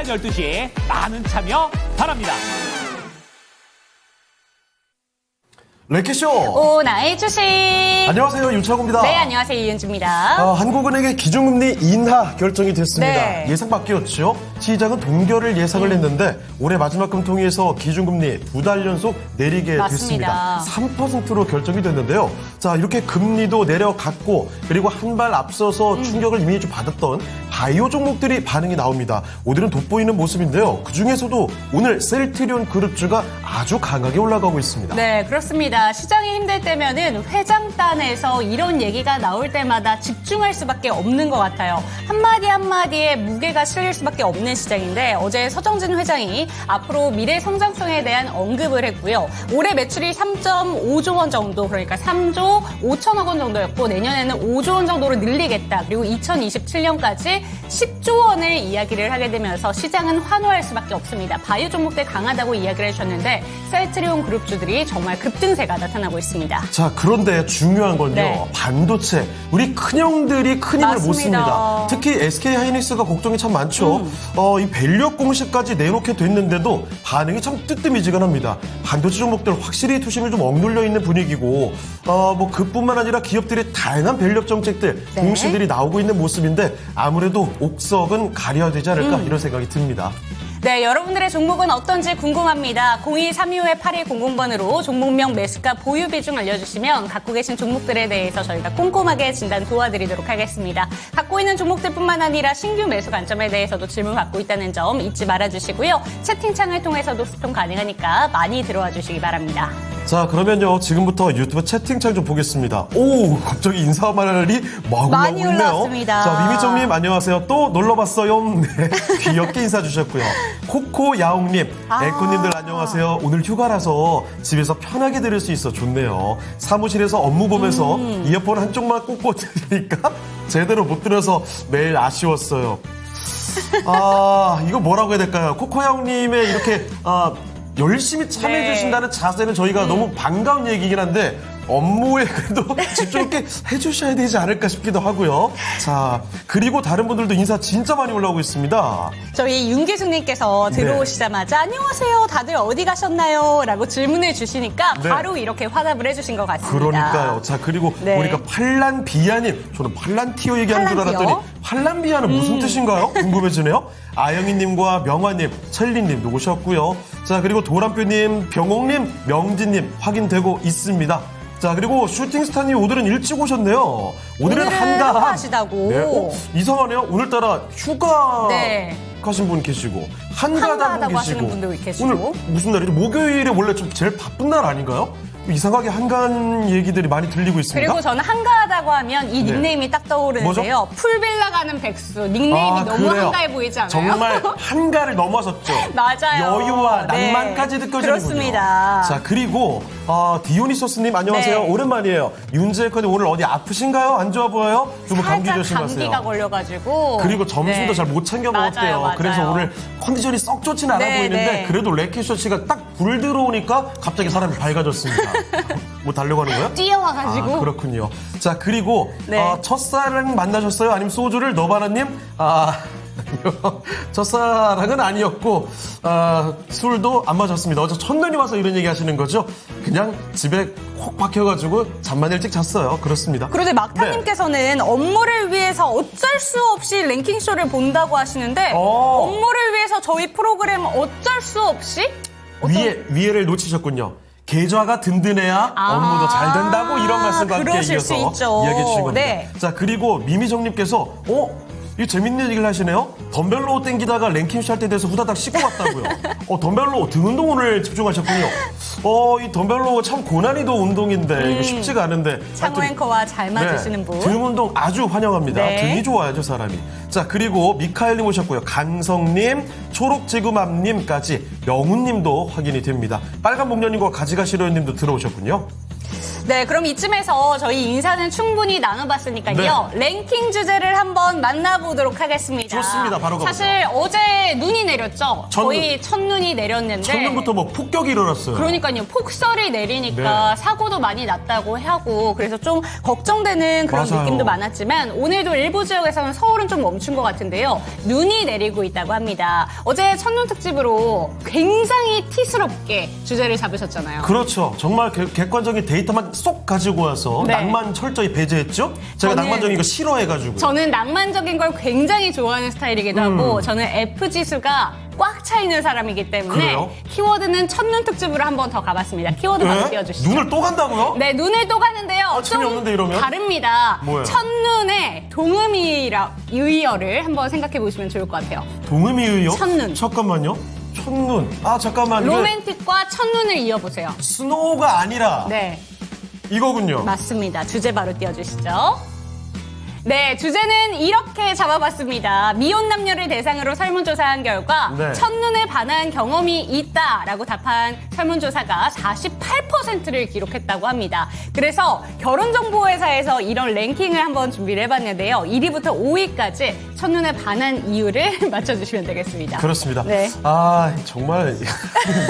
12시 많은 참여 바랍니다. 랭키쇼 오나의 주식. 안녕하세요, 윤창호입니다. 네, 안녕하세요, 이은주입니다. 한국은행의 기준금리 인하 결정이 됐습니다. 네. 예상 바뀌었죠. 시장은 동결을 예상을 했는데 올해 마지막 금통위에서 기준금리 2달 연속 내리게 맞습니다. 됐습니다. 3%로 결정이 됐는데요. 자, 이렇게 금리도 내려갔고 그리고 한 발 앞서서 충격을 이미 좀 받았던 바이오 종목들이 반응이 나옵니다. 오늘은 돋보이는 모습인데요. 그중에서도 오늘 셀트리온 그룹주가 아주 강하게 올라가고 있습니다. 네, 그렇습니다. 시장이 힘들 때면은 회장단에서 이런 얘기가 나올 때마다 집중할 수밖에 없는 것 같아요. 한마디 한마디에 무게가 실릴 수밖에 없는 시장인데 어제 서정진 회장이 앞으로 미래 성장성에 대한 언급을 했고요. 올해 매출이 3.5조 원 정도, 그러니까 3조 5천억 원 정도였고 내년에는 5조 원 정도로 늘리겠다. 그리고 2027년까지 10조 원을 이야기를 하게 되면서 시장은 환호할 수밖에 없습니다. 바이오 종목들 강하다고 이야기를 해주셨는데 셀트리온 그룹주들이 정말 급등세가 나타나고 있습니다. 자, 그런데 중요한 건요. 네. 반도체. 우리 큰형들이 큰 힘을 못 맞습니다. 씁니다. 특히 SK하이닉스가 걱정이 참 많죠. 이 밸류업 공시까지 내놓게 됐는데도 반응이 참 뜨뜻미지근합니다. 반도체 종목들 확실히 투심을 좀 억눌려 있는 분위기고 그뿐만 아니라 기업들의 다양한 밸류업 정책들, 네. 공시들이 나오고 있는 모습인데 아무래도 옥석은 가려야 되지 않을까 이런 생각이 듭니다. 네, 여러분들의 종목은 어떤지 궁금합니다. 0232-8200번으로 종목명, 매수가, 보유 비중 알려주시면 갖고 계신 종목들에 대해서 저희가 꼼꼼하게 진단 도와드리도록 하겠습니다. 갖고 있는 종목들뿐만 아니라 신규 매수 관점에 대해서도 질문 받고 있다는 점 잊지 말아주시고요. 채팅창을 통해서도 소통 가능하니까 많이 들어와 주시기 바랍니다. 자, 그러면요. 지금부터 유튜브 채팅창 좀 보겠습니다. 오, 갑자기 인사말이 마구 많이 나오고 있네요. 올라왔습니다. 자, 미미정님 안녕하세요. 또 놀러봤어요. 네, 귀엽게 인사 주셨고요. 코코야옹님, 앵커님들 안녕하세요. 오늘 휴가라서 집에서 편하게 들을 수 있어 좋네요. 사무실에서 업무 보면서 이어폰 한쪽만 꽂고 들으니까 제대로 못 들어서 매일 아쉬웠어요. 이거 뭐라고 해야 될까요? 코코야옹님의 이렇게 열심히 참여해 주신다는 자세는 저희가 너무 반가운 얘기긴 한데 업무에 그래도 집중 있게 해주셔야 되지 않을까 싶기도 하고요. 자, 그리고 다른 분들도 인사 진짜 많이 올라오고 있습니다. 저희 윤기숙님께서 들어오시자마자 안녕하세요. 다들 어디 가셨나요? 라고 질문을 주시니까 네. 바로 이렇게 화답을 해주신 것 같습니다. 그러니까요. 자, 그리고 네. 보니까 팔란비아님, 저는 팔란티어 얘기하는 줄 팔란티어? 알았더니 팔란비아는 무슨 뜻인가요? 궁금해지네요. 아영이님과 명화님, 첼리님도 오셨고요. 자, 그리고 도란표님, 병옥님, 명진님 확인되고 있습니다. 자, 그리고 슈팅스타님 오늘은 일찍 오셨네요. 오늘은 한가 휴가하시다고. 네. 이상하네요. 오늘따라 휴가 네. 가신 분 계시고 한가하다고 한가하다고 계시고 하시는 분도 계시고. 오늘 무슨 날이죠? 목요일에 원래 좀 제일 바쁜 날 아닌가요? 이상하게 한가한 얘기들이 많이 들리고 있습니다. 그리고 저는 한가하다고 하면 이 닉네임이 딱 떠오르는데요. 풀빌라 가는 백수. 닉네임이 너무 그래요. 한가해 보이지 않아요? 정말 한가를 넘어섰죠. 맞아요. 여유와 네. 낭만까지 느껴지는군요. 그렇습니다. 자, 그리고 디오니소스님 안녕하세요. 네. 오랜만이에요. 윤재커님 오늘 어디 아프신가요? 안 좋아 보여요? 두 분 감기 살짝 조심하세요. 감기가 걸려가지고. 그리고 점심도 네. 잘 못 챙겨 맞아요, 먹었대요. 맞아요. 그래서 오늘 컨디션이 썩 좋진 않아 네, 보이는데 네. 그래도 레키쇼치가 딱 불 들어오니까 갑자기 사람이 밝아졌습니다. 뭐 달려가는 거예요? 뛰어와가지고. 그렇군요. 자, 그리고 네. 첫사랑 만나셨어요? 아니면 소주를 너바나님? 아니요. 첫사랑은 아니었고 술도 안 마셨습니다. 어제 첫눈이 와서 이런 얘기 하시는 거죠? 그냥 집에 콕 박혀가지고 잠만 일찍 잤어요. 그렇습니다. 그런데 막타님께서는 업무를 위해서 어쩔 수 없이 랭킹쇼를 본다고 하시는데 업무를 위해서 저희 프로그램 어쩔 수 없이? 위에를 놓치셨군요. 계좌가 든든해야 업무도 잘 된다고 이런 말씀과 함께 그러실 이어서 수 있죠. 이야기해 주신 겁니다. 네. 자, 그리고 미미정님께서 이거 재밌는 얘기를 하시네요. 덤벨로 땡기다가 랭킹쇼 할 때 돼서 후다닥 씻고 갔다고요. 덤벨로 등 운동 오늘 집중하셨군요. 이 덤벨로 참 고난이도 운동인데 이거 쉽지가 않은데. 창호 앵커와 잘 맞으시는 분. 등 운동 아주 환영합니다. 네. 등이 좋아야죠, 사람이. 자, 그리고 미카엘님 오셨고요. 강성님, 초록지구맘님까지 명훈님도 확인이 됩니다. 빨간 목련님과 가지가시로님도 들어오셨군요. 네, 그럼 이쯤에서 저희 인사는 충분히 나눠봤으니까요. 랭킹 주제를 한번 만나보도록 하겠습니다. 좋습니다. 바로 가보죠. 사실 어제 눈이 내렸죠. 거의 첫눈이 내렸는데. 첫눈부터 뭐 폭격이 일어났어요. 그러니까요. 폭설이 내리니까 사고도 많이 났다고 하고 그래서 좀 걱정되는 그런 맞아요. 느낌도 많았지만 오늘도 일부 지역에서는 서울은 좀 멈춘 것 같은데요. 눈이 내리고 있다고 합니다. 어제 첫눈 특집으로 굉장히 티스럽게 주제를 잡으셨잖아요. 그렇죠. 정말 객관적인 데이터만 쏙 가지고 와서 네. 낭만 철저히 배제했죠. 제가 저는- 낭만적인 거 싫어해가지고. 저는 낭만적인 걸 굉장히 좋아하는 스타일이기도 하고 저는 F지수가 꽉 차 있는 사람이기 때문에 그래요? 키워드는 첫눈 특집으로 한 번 더 가봤습니다. 키워드 바로 네? 띄워주시죠. 눈을 또 간다고요? 네, 눈을 또 가는데요. 재미없는데, 이러면? 다릅니다. 뭐예요? 첫눈에 동음이어를 한번 생각해 보시면 좋을 것 같아요. 동음이의요? 첫눈. 잠깐만요. 첫눈. 아 잠깐만. 이게 로맨틱과 첫눈을 이어보세요. 스노우가 아니라 네, 이거군요. 맞습니다. 주제 바로 띄워주시죠. 네, 주제는 이렇게 잡아봤습니다. 미혼 남녀를 대상으로 설문조사한 결과 네. 첫눈에 반한 경험이 있다라고 답한 설문조사가 48%를 기록했다고 합니다. 그래서 결혼정보회사에서 이런 랭킹을 한번 준비를 해봤는데요. 1위부터 5위까지 첫눈에 반한 이유를 맞춰주시면 되겠습니다. 그렇습니다. 네. 아 정말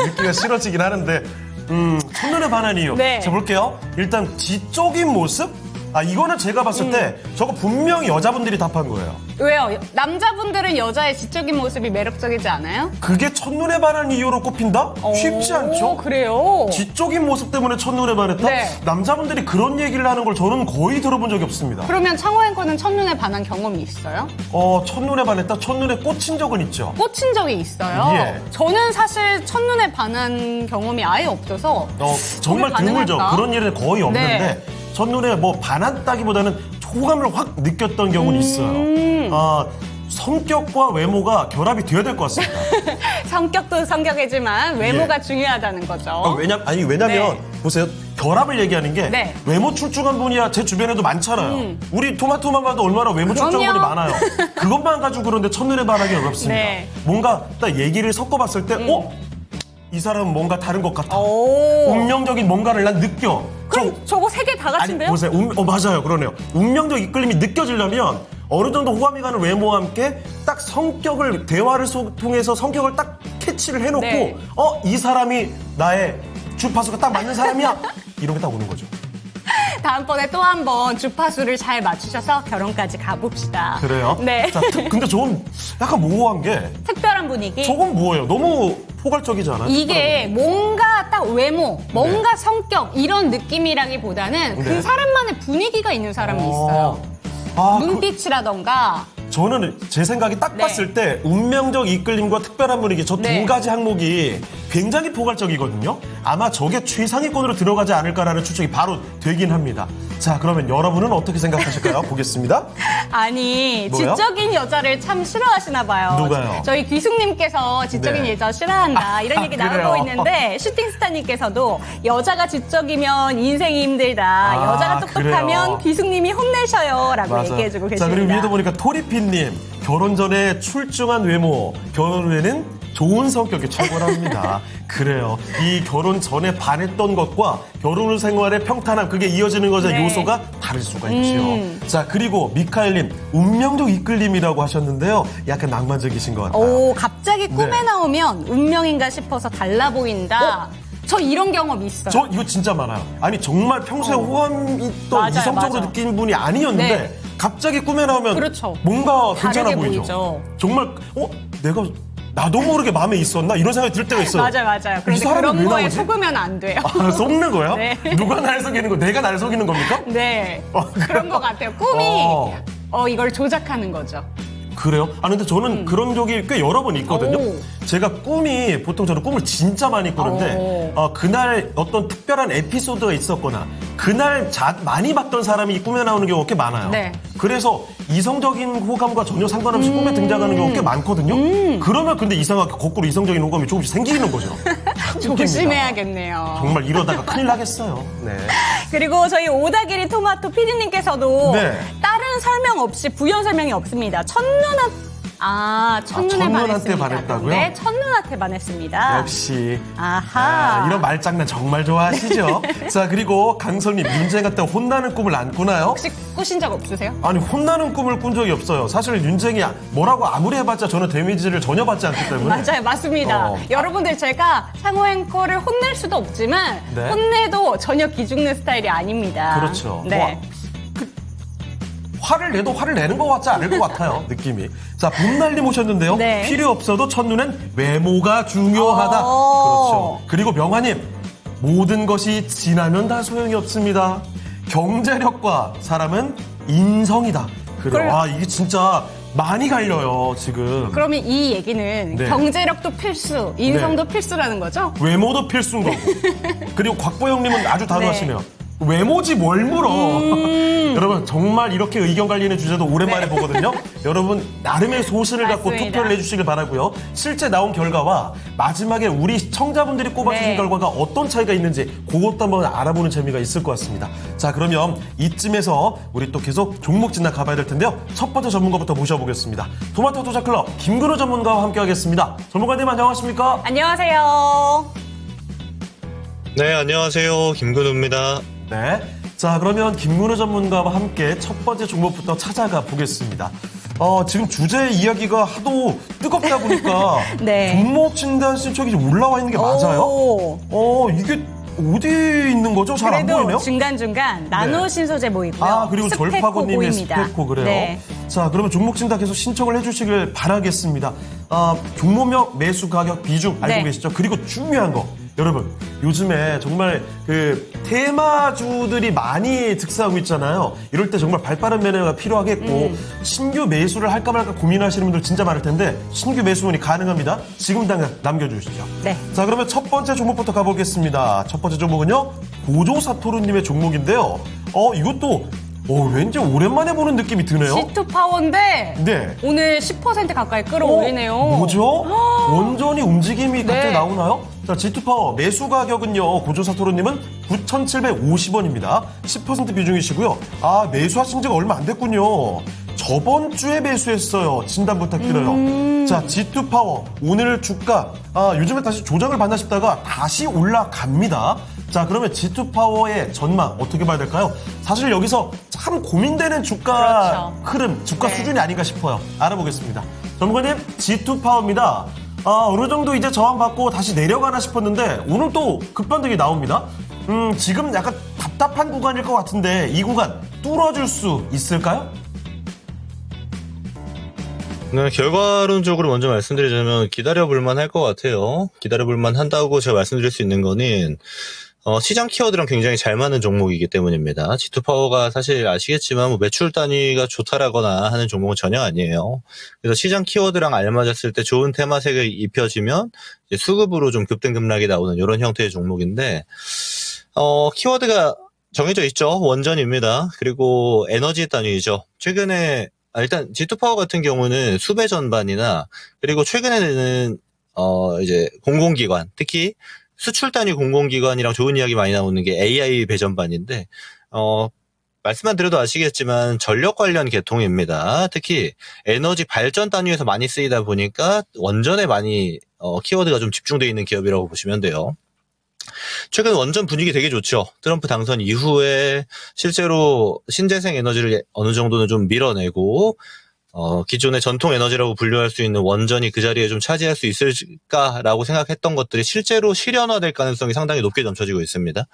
읽기가 싫어지긴 하는데 첫눈에 반한 이유. 네. 자 볼게요. 일단 지적인 모습. 아 이거는 제가 봤을 때 저거 분명히 여자분들이 답한 거예요. 왜요? 남자분들은 여자의 지적인 모습이 매력적이지 않아요? 그게 첫눈에 반한 이유로 꼽힌다? 쉽지 않죠? 그래요? 지적인 모습 때문에 첫눈에 반했다? 네. 남자분들이 그런 얘기를 하는 걸 저는 거의 들어본 적이 없습니다. 그러면 창호 앵커는 첫눈에 반한 경험이 있어요? 첫눈에 반했다? 첫눈에 꽂힌 적은 있죠. 꽂힌 적이 있어요? 예. 저는 사실 첫눈에 반한 경험이 아예 없어서 정말 그게 드물죠. 가능할까? 그런 일은 거의 없는데 네. 첫눈에 뭐 반했다기보다는 호감을 확 느꼈던 경우는 있어요. 성격과 외모가 결합이 돼야 될 것 같습니다. 성격도 성격이지만 외모가 예. 중요하다는 거죠. 왜냐면 네. 보세요. 결합을 얘기하는 게 네. 외모 출중한 분이야 제 주변에도 많잖아요. 우리 토마토만 봐도 얼마나 외모 출중한 그럼요. 분이 많아요. 그것만 가지고 그런데 첫눈에 반하기 어렵습니다. 네. 뭔가 딱 얘기를 섞어봤을 때 이 사람은 뭔가 다른 것 같아. 오. 운명적인 뭔가를 난 느껴. 그럼 저거 세 개 다 아니 같은데요? 보세요. 맞아요. 그러네요. 운명적 이끌림이 느껴지려면 어느 정도 호감이 가는 외모와 함께 딱 성격을 대화를 통해서 성격을 딱 캐치를 해놓고 네. 이 사람이 나의 주파수가 딱 맞는 사람이야. 이런 게 딱 오는 거죠. 다음번에 또 한 번 주파수를 잘 맞추셔서 결혼까지 가봅시다. 그래요? 네. 자, 근데 저건 약간 모호한 게 특별한 분위기. 저건 뭐예요? 너무 포괄적이지 않아요? 이게 뭔가 딱 외모, 뭔가 성격 이런 느낌이라기보다는 그 네. 사람만의 분위기가 있는 사람이 있어요. 눈빛이라던가 저는 제 생각이 딱 네. 봤을 때 운명적 이끌림과 특별한 분위기 저 두 네. 가지 항목이 굉장히 포괄적이거든요. 아마 저게 최상위권으로 들어가지 않을까라는 추측이 바로 되긴 합니다. 자, 그러면 여러분은 어떻게 생각하실까요? 보겠습니다. 아니 뭐요? 지적인 여자를 참 싫어하시나 봐요. 누가요? 저희 귀숙님께서 지적인 네. 여자 싫어한다 이런 얘기 그래요? 나오고 있는데 슈팅스타님께서도 여자가 지적이면 인생이 힘들다. 여자가 똑똑하면 그래요? 귀숙님이 혼내셔요라고 얘기해주고 계십니다. 자, 그리고 위에도 보니까 토리피님 결혼 전에 출중한 외모, 결혼 후에는 좋은 성격이 최고랍니다. 그래요. 이 결혼 전에 반했던 것과 결혼 후 생활의 평탄함 그게 이어지는 거죠. 네. 요소가 다를 수가 있죠. 자, 그리고 미카엘님 운명적 이끌림이라고 하셨는데요. 약간 낭만적이신 것 같아요. 오, 갑자기 꿈에 네. 나오면 운명인가 싶어서 달라 보인다. 저 이런 경험 있어요. 저 이거 진짜 많아요. 아니 정말 평소에 호감이 또 맞아요, 이성적으로 맞아요. 느낀 분이 아니었는데 네. 갑자기 꿈에 나오면 그렇죠. 뭔가 괜찮아 다르게 보이죠. 보이죠. 정말 내가 나도 모르게 마음에 있었나 이런 생각이 들 때가 있어요. 맞아요. 이 그런데 사람이 그런 왜 거에 나오지? 속으면 안 돼요. 속는 거야? 네. 누가 날 속이는 거? 내가 날 속이는 겁니까? 네. 그래요? 그런 것 같아요. 꿈이 이걸 조작하는 거죠. 그래요? 근데 저는 그런 적이 꽤 여러 번 있거든요. 오. 제가 보통 저는 꿈을 진짜 많이 꾸는데, 그날 어떤 특별한 에피소드가 있었거나, 그날 많이 봤던 사람이 꿈에 나오는 경우가 꽤 많아요. 네. 그래서 이성적인 호감과 전혀 상관없이 꿈에 등장하는 경우가 꽤 많거든요. 그러면 근데 이상하게 거꾸로 이성적인 호감이 조금씩 생기는 거죠. 조심해야겠네요. 정말 이러다가 큰일 나겠어요. 네. 그리고 저희 오다기리 토마토 PD님께서도 네. 다른 설명 없이 부연 설명이 없습니다. 첫눈 첫눈에 첫눈한테 반했습니다. 반했다고요? 네, 첫눈한테 반했습니다. 역시. 아하. 이런 말장난 정말 좋아하시죠? 자, 그리고 강성님, 윤재 같은 혼나는 꿈을 안 꾸나요? 혹시 꾸신 적 없으세요? 아니, 혼나는 꿈을 꾼 적이 없어요. 사실 윤쟁이 뭐라고 아무리 해봤자 저는 데미지를 전혀 받지 않기 때문에. 맞아요, 맞습니다. 여러분들 제가 상호 앵커를 혼낼 수도 없지만 네. 혼내도 전혀 기죽는 스타일이 아닙니다. 그렇죠. 네. 화를 내도 화를 내는 것 같지 않을 것 같아요, 느낌이. 자, 봄날님 오셨는데요. 네. 필요 없어도 첫눈엔 외모가 중요하다. 오. 그렇죠. 그리고 명화님, 모든 것이 지나면 다 소용이 없습니다. 경제력과 사람은 인성이다. 그래요. 그래요. 이게 진짜 많이 갈려요, 지금. 그러면 이 얘기는 네. 경제력도 필수, 인성도 네. 필수라는 거죠? 외모도 필수인 거고. 그리고 곽보영님은 아주 단호하시네요. 외모지 뭘 물어. 여러분 정말 이렇게 의견 갈리는 주제도 오랜만에 보거든요. 여러분 나름의 소신을 갖고 맞습니다. 투표를 해주시길 바라고요. 실제 나온 결과와 마지막에 우리 시청자분들이 꼽아주신 네. 결과가 어떤 차이가 있는지 그것도 한번 알아보는 재미가 있을 것 같습니다. 자, 그러면 이쯤에서 우리 또 계속 종목 진단 가봐야 될 텐데요. 첫 번째 전문가부터 모셔보겠습니다. 토마토 투자클럽 김근호 전문가와 함께하겠습니다. 전문가님 안녕하십니까? 안녕하세요. 네, 안녕하세요. 김근우입니다. 네. 자, 그러면 김문우 전문가와 함께 첫 번째 종목부터 찾아가 보겠습니다. 지금 주제 이야기가 하도 뜨겁다 보니까 네. 종목 진단 신청이 좀 올라와 있는 게 맞아요? 오. 이게 어디 있는 거죠? 잘 안 그래도 보이네요? 중간중간 나노 신소재 보이고요. 그리고 스페코 절파고님의 보입니다. 스페코 그래요. 네. 자, 그러면 종목 진단 계속 신청을 해주시길 바라겠습니다. 종목명, 매수 가격, 비중 알고 네. 계시죠? 그리고 중요한 거. 여러분, 요즘에 정말 그 테마주들이 많이 득세하고 있잖아요. 이럴 때 정말 발빠른 매매가 필요하겠고 신규 매수를 할까 말까 고민하시는 분들 진짜 많을 텐데 신규 매수문이 가능합니다. 지금 당장 남겨주시죠. 네. 자, 그러면 첫 번째 종목부터 가보겠습니다. 첫 번째 종목은요, 고조사토루님의 종목인데요. 이것도 왠지 오랜만에 보는 느낌이 드네요. G2 파워인데 네. 오늘 10% 가까이 끌어올리네요. 뭐죠? 완전히 움직임이 갑자기 네. 나오나요? 자, G2파워 매수 가격은요, 고조사토루님은 9,750원입니다. 10% 비중이시고요. 매수하신 지가 얼마 안 됐군요. 저번 주에 매수했어요. 진단 부탁드려요. 자, G2파워 오늘 주가 요즘에 다시 조정을 받나 싶다가 다시 올라갑니다. 자, 그러면 G2파워의 전망 어떻게 봐야 될까요? 사실 여기서 참 고민되는 주가 그렇죠. 흐름, 주가 네. 수준이 아닌가 싶어요. 알아보겠습니다. 전문가님, G2파워입니다. 어느 정도 이제 저항받고 다시 내려가나 싶었는데 오늘 또 급반등이 나옵니다. 지금 약간 답답한 구간일 것 같은데 이 구간 뚫어줄 수 있을까요? 네, 결과론적으로 먼저 말씀드리자면 기다려볼만 할 것 같아요. 기다려볼만 한다고 제가 말씀드릴 수 있는 거는 시장 키워드랑 굉장히 잘 맞는 종목이기 때문입니다. G2파워가 사실 아시겠지만 뭐 매출 단위가 좋다라거나 하는 종목은 전혀 아니에요. 그래서 시장 키워드랑 알맞았을 때 좋은 테마색을 입혀지면 이제 수급으로 좀 급등급락이 나오는 이런 형태의 종목인데 키워드가 정해져 있죠. 원전입니다. 그리고 에너지 단위이죠. 최근에 일단 G2파워 같은 경우는 수배 전반이나 그리고 최근에는 이제 공공기관 특히 수출 단위 공공기관이랑 좋은 이야기 많이 나오는 게 AI 배전반인데, 말씀만 드려도 아시겠지만 전력 관련 계통입니다. 특히 에너지 발전 단위에서 많이 쓰이다 보니까 원전에 많이 키워드가 좀 집중되어 있는 기업이라고 보시면 돼요. 최근 원전 분위기 되게 좋죠. 트럼프 당선 이후에 실제로 신재생 에너지를 어느 정도는 좀 밀어내고 기존의 전통 에너지라고 분류할 수 있는 원전이 그 자리에 좀 차지할 수 있을까라고 생각했던 것들이 실제로 실현화될 가능성이 상당히 높게 점쳐지고 있습니다.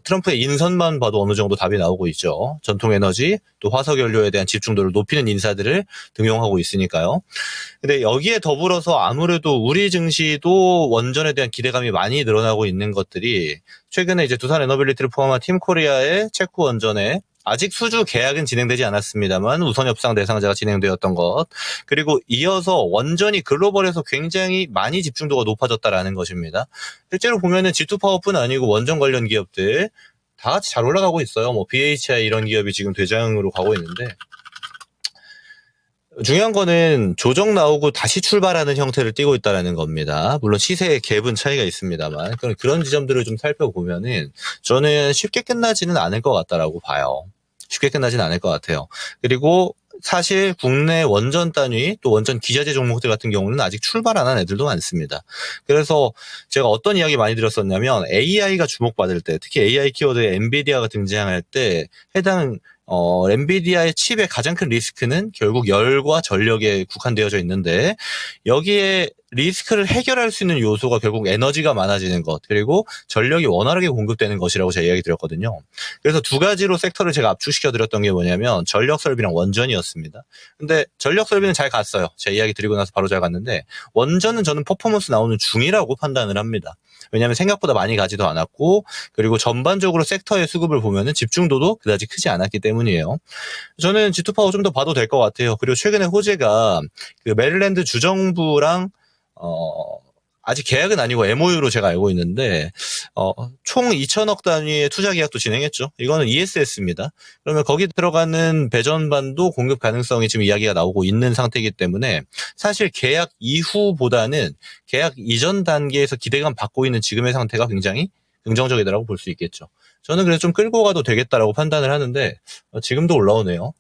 트럼프의 인선만 봐도 어느 정도 답이 나오고 있죠. 전통 에너지, 또 화석연료에 대한 집중도를 높이는 인사들을 등용하고 있으니까요. 근데 여기에 더불어서 아무래도 우리 증시도 원전에 대한 기대감이 많이 늘어나고 있는 것들이 최근에 이제 두산 에너빌리티를 포함한 팀코리아의 체코 원전에 아직 수주 계약은 진행되지 않았습니다만 우선 협상 대상자가 진행되었던 것, 그리고 이어서 원전이 글로벌에서 굉장히 많이 집중도가 높아졌다라는 것입니다. 실제로 보면은 G2파워뿐 아니고 원전 관련 기업들 다 같이 잘 올라가고 있어요. 뭐 BHI 이런 기업이 지금 대장으로 가고 있는데, 중요한 거는 조정 나오고 다시 출발하는 형태를 띠고 있다는 겁니다. 물론 시세의 갭은 차이가 있습니다만 그런 지점들을 좀 살펴보면은 저는 쉽게 끝나지는 않을 것 같다라고 봐요. 쉽게 끝나지는 않을 것 같아요. 그리고 사실 국내 원전 단위 또 원전 기자재 종목들 같은 경우는 아직 출발 안 한 애들도 많습니다. 그래서 제가 어떤 이야기 많이 들었었냐면 AI가 주목받을 때, 특히 AI 키워드에 엔비디아가 등장할 때 해당 엔비디아의 칩의 가장 큰 리스크는 결국 열과 전력에 국한되어져 있는데, 여기에 리스크를 해결할 수 있는 요소가 결국 에너지가 많아지는 것, 그리고 전력이 원활하게 공급되는 것이라고 제가 이야기 드렸거든요. 그래서 두 가지로 섹터를 제가 압축시켜 드렸던 게 뭐냐면 전력 설비랑 원전이었습니다. 근데 전력 설비는 잘 갔어요. 제가 이야기 드리고 나서 바로 잘 갔는데, 원전은 저는 퍼포먼스 나오는 중이라고 판단을 합니다. 왜냐하면 생각보다 많이 가지도 않았고, 그리고 전반적으로 섹터의 수급을 보면은 집중도도 그다지 크지 않았기 때문이에요. 저는 G2파워 좀 더 봐도 될 것 같아요. 그리고 최근에 호재가 그 메릴랜드 주정부랑 아직 계약은 아니고 MOU로 제가 알고 있는데, 총 2천억 단위의 투자 계약도 진행했죠. 이거는 ESS입니다. 그러면 거기 들어가는 배전반도 공급 가능성이 지금 이야기가 나오고 있는 상태이기 때문에, 사실 계약 이후보다는 계약 이전 단계에서 기대감 받고 있는 지금의 상태가 굉장히 긍정적이다라고 볼 수 있겠죠. 저는 그래서 좀 끌고 가도 되겠다라고 판단을 하는데, 지금도 올라오네요.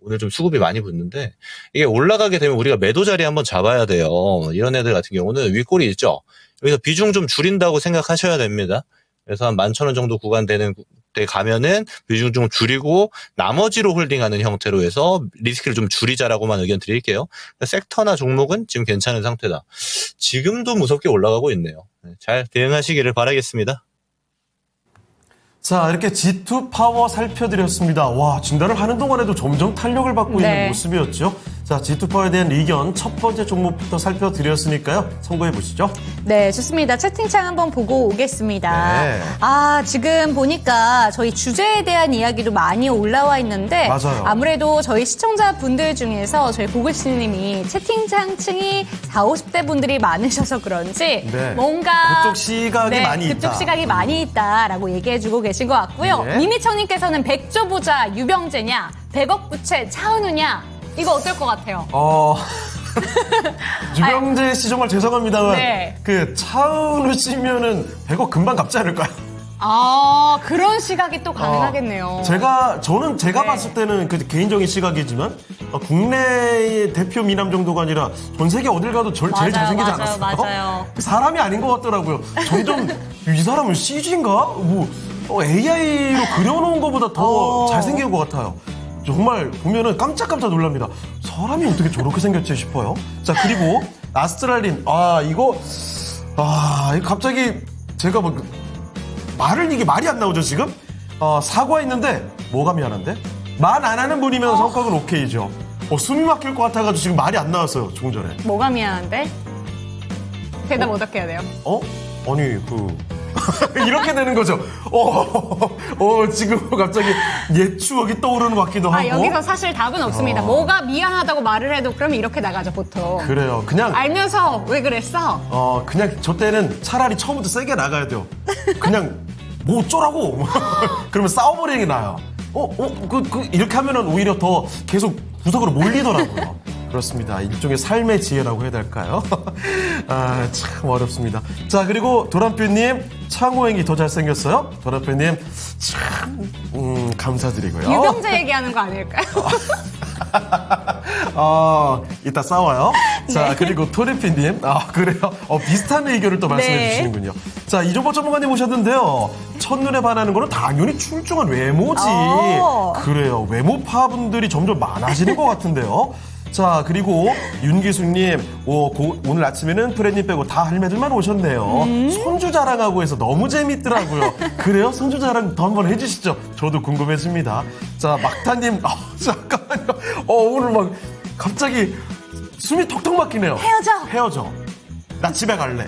오늘 좀 수급이 많이 붙는데, 이게 올라가게 되면 우리가 매도 자리 한번 잡아야 돼요. 이런 애들 같은 경우는 윗골이 있죠. 여기서 비중 좀 줄인다고 생각하셔야 됩니다. 그래서 한 11,000원 정도 구간 되는 데 가면은 비중 좀 줄이고 나머지로 홀딩하는 형태로 해서 리스크를 좀 줄이자라고만 의견 드릴게요. 섹터나 종목은 지금 괜찮은 상태다. 지금도 무섭게 올라가고 있네요. 잘 대응하시기를 바라겠습니다. 자, 이렇게 G2파워 살펴드렸습니다. 와, 진단을 하는 동안에도 점점 탄력을 받고 네. 있는 모습이었죠. 자, G2파워에 대한 의견 첫 번째 종목부터 살펴드렸으니까요. 참고해 보시죠. 네, 좋습니다. 채팅창 한번 보고 오겠습니다. 네. 지금 보니까 저희 주제에 대한 이야기도 많이 올라와 있는데, 맞아요. 아무래도 저희 시청자분들 중에서 저희 고글씨님이 채팅창 층이 40, 50대 분들이 많으셔서 그런지 네. 뭔가 그쪽 시각이 많이 있다. 그쪽 시각이 많이 있다라고 얘기해주고 계신 것 같고요. 네. 미미청님께서는 백조 부자 유병재냐, 100억 부채 차은우냐, 이거 어떨 것 같아요? 유병재 씨 정말 죄송합니다만, 네. 그 차은우 씨면은 100억 금방 갚지 않을까요? 그런 시각이 또 가능하겠네요. 저는 제가 네. 봤을 때는 그 개인적인 시각이지만, 국내의 대표 미남 정도가 아니라 전 세계 어딜 가도 제일 맞아요, 잘생기지 맞아요, 않았어요? 맞아요. 사람이 아닌 것 같더라고요. 점점 이 사람은 CG인가? AI로 그려놓은 것보다 더 잘생긴 것 같아요. 정말 보면은 깜짝깜짝 놀랍니다. 사람이 어떻게 저렇게 생겼지 싶어요. 자, 그리고 아스트랄린. 이거 갑자기 제가 이게 말이 안 나오죠, 지금? 사과했는데, 뭐가 미안한데? 말 안 하는 분이면 성격은 오케이죠. 숨이 막힐 것 같아가지고 지금 말이 안 나왔어요, 조금 전에. 뭐가 미안한데? 대답 어떻게 해야 돼요? 아니, 이렇게 되는 거죠. 지금 갑자기 옛 추억이 떠오르는 것 같기도 하고. 여기서 사실 답은 없습니다. 뭐가 미안하다고 말을 해도 그러면 이렇게 나가죠, 보통. 그래요. 그냥, 알면서 왜 그랬어? 그냥 저 때는 차라리 처음부터 세게 나가야 돼요. 그냥, 뭐 어쩌라고! 그러면 싸워버리는 게 나아요. 이렇게 하면은 오히려 더 계속 구석으로 몰리더라고요. 그렇습니다. 일종의 삶의 지혜라고 해야 될까요? 참 어렵습니다. 자, 그리고 도란표님, 창호행이 더 잘생겼어요? 도란표님, 참, 감사드리고요. 유병재 얘기하는 거 아닐까요? 이따 싸워요. 자, 그리고 토리피님, 그래요? 비슷한 의견을 또 말씀해 네. 주시는군요. 자, 이종범 전문가님 오셨는데요. 첫눈에 반하는 거는 당연히 출중한 외모지. 그래요. 외모파분들이 점점 많아지는 것 같은데요. 자, 그리고 윤기숙님, 오늘 아침에는 프레님 빼고 다 할매들만 오셨네요. 손주 자랑하고 해서 너무 재밌더라고요. 그래요? 손주 자랑 더 한번 해주시죠. 저도 궁금해집니다. 자, 막타님, 잠깐만요. 오늘 갑자기 숨이 턱턱 막히네요. 헤어져. 나 집에 갈래.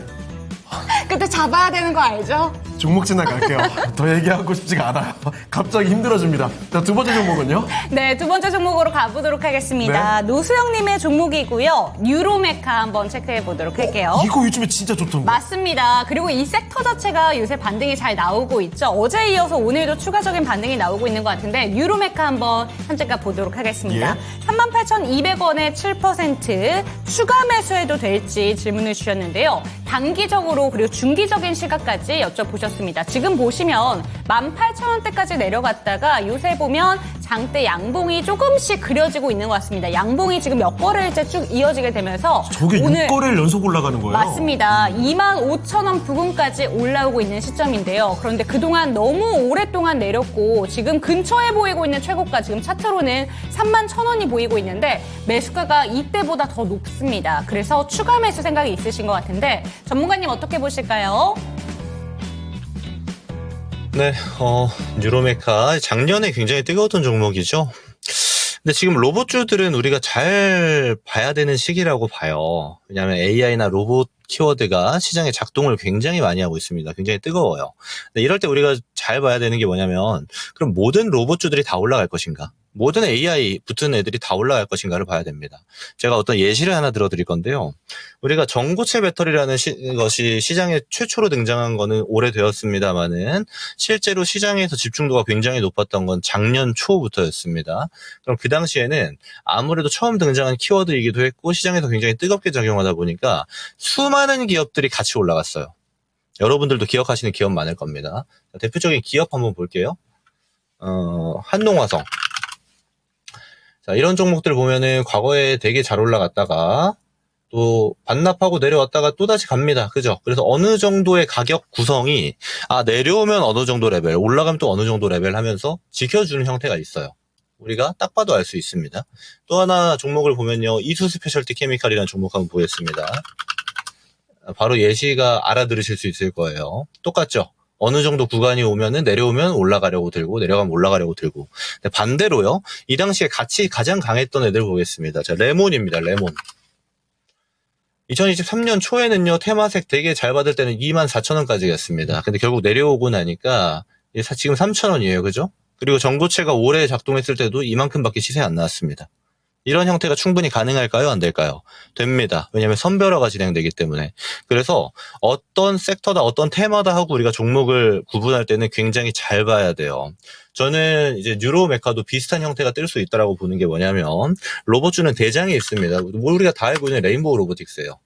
그때 잡아야 되는 거 알죠? 종목진단 갈게요. 더 얘기하고 싶지가 않아요. 갑자기 힘들어집니다. 자, 두 번째 종목은요? 네, 두 번째 종목으로 가보도록 하겠습니다. 네. 노수영님의 종목이고요. 뉴로메카 한번 체크해 보도록 할게요. 이거 요즘에 진짜 좋던데. 맞습니다. 그리고 이 섹터 자체가 요새 반등이 잘 나오고 있죠. 어제에 이어서 오늘도 추가적인 반등이 나오고 있는 것 같은데 뉴로메카 한번 현재가 보도록 하겠습니다. 38,200원에 7% 추가 매수해도 될지 질문을 주셨는데요. 단기적으로 그리고 중기적인 시각까지 여쭤보셨습니다. 지금 보시면 18,000원대까지 내려갔다가 요새 보면 장대 양봉이 조금씩 그려지고 있는 것 같습니다. 양봉이 지금 몇 거래일째 쭉 이어지게 되면서 저게 오늘 6거래일 연속 올라가는 거예요? 맞습니다. 25,000원 부근까지 올라오고 있는 시점인데요. 그런데 그동안 너무 오랫동안 내렸고 지금 근처에 보이고 있는 최고가 지금 차트로는 31,000원이 보이고 있는데 매수가가 이때보다 더 높습니다. 그래서 추가 매수 생각이 있으신 것 같은데 전문가님 어떻게 보실까요? 네, 뉴로메카 작년에 굉장히 뜨거웠던 종목이죠. 근데 지금 로봇주들은 우리가 잘 봐야 되는 시기라고 봐요. 왜냐하면 AI나 로봇 키워드가 시장에 작동을 굉장히 많이 하고 있습니다. 굉장히 뜨거워요. 근데 이럴 때 우리가 잘 봐야 되는 게 뭐냐면 그럼 모든 로봇주들이 다 올라갈 것인가? 모든 AI 붙은 애들이 다 올라갈 것인가를 봐야 됩니다. 제가 어떤 예시를 하나 들어드릴 건데요. 우리가 전고체 배터리라는 것이 시장에 최초로 등장한 거는 오래되었습니다만은 실제로 시장에서 집중도가 굉장히 높았던 건 작년 초부터였습니다. 그럼 그 당시에는 아무래도 처음 등장한 키워드이기도 했고 시장에서 굉장히 뜨겁게 작용하다 보니까 수많은 기업들이 같이 올라갔어요. 여러분들도 기억하시는 기업 많을 겁니다. 대표적인 기업 한번 볼게요. 한농화성. 자, 이런 종목들 보면은 과거에 되게 잘 올라갔다가 또 반납하고 내려왔다가 또다시 갑니다. 그죠? 그래서 어느 정도의 가격 구성이 내려오면 어느 정도 레벨, 올라가면 또 어느 정도 레벨 하면서 지켜주는 형태가 있어요. 우리가 딱 봐도 알 수 있습니다. 또 하나 종목을 보면요. 이수 스페셜티 케미칼이라는 종목 한번 보겠습니다. 바로 예시가 알아들으실 수 있을 거예요. 똑같죠? 어느 정도 구간이 오면은 내려오면 올라가려고 들고 내려가면 올라가려고 들고. 근데 반대로요. 이 당시에 같이 가장 강했던 애들 보겠습니다. 자, 레몬입니다. 레몬. 2023년 초에는요. 테마색 되게 잘 받을 때는 24,000원까지 갔습니다. 근데 결국 내려오고 나니까 지금 3,000원이에요. 그죠? 그리고 전고체가 오래 작동했을 때도 이만큼밖에 시세 안 나왔습니다. 이런 형태가 충분히 가능할까요? 안 될까요? 됩니다. 왜냐하면 선별화가 진행되기 때문에. 그래서 어떤 섹터다, 어떤 테마다 하고 우리가 종목을 구분할 때는 굉장히 잘 봐야 돼요. 저는 이제 뉴로메카도 비슷한 형태가 뜰 수 있다라고 보는 게 뭐냐면 로봇주는 대장이 있습니다. 우리가 다 알고 있는 레인보우 로보틱스예요.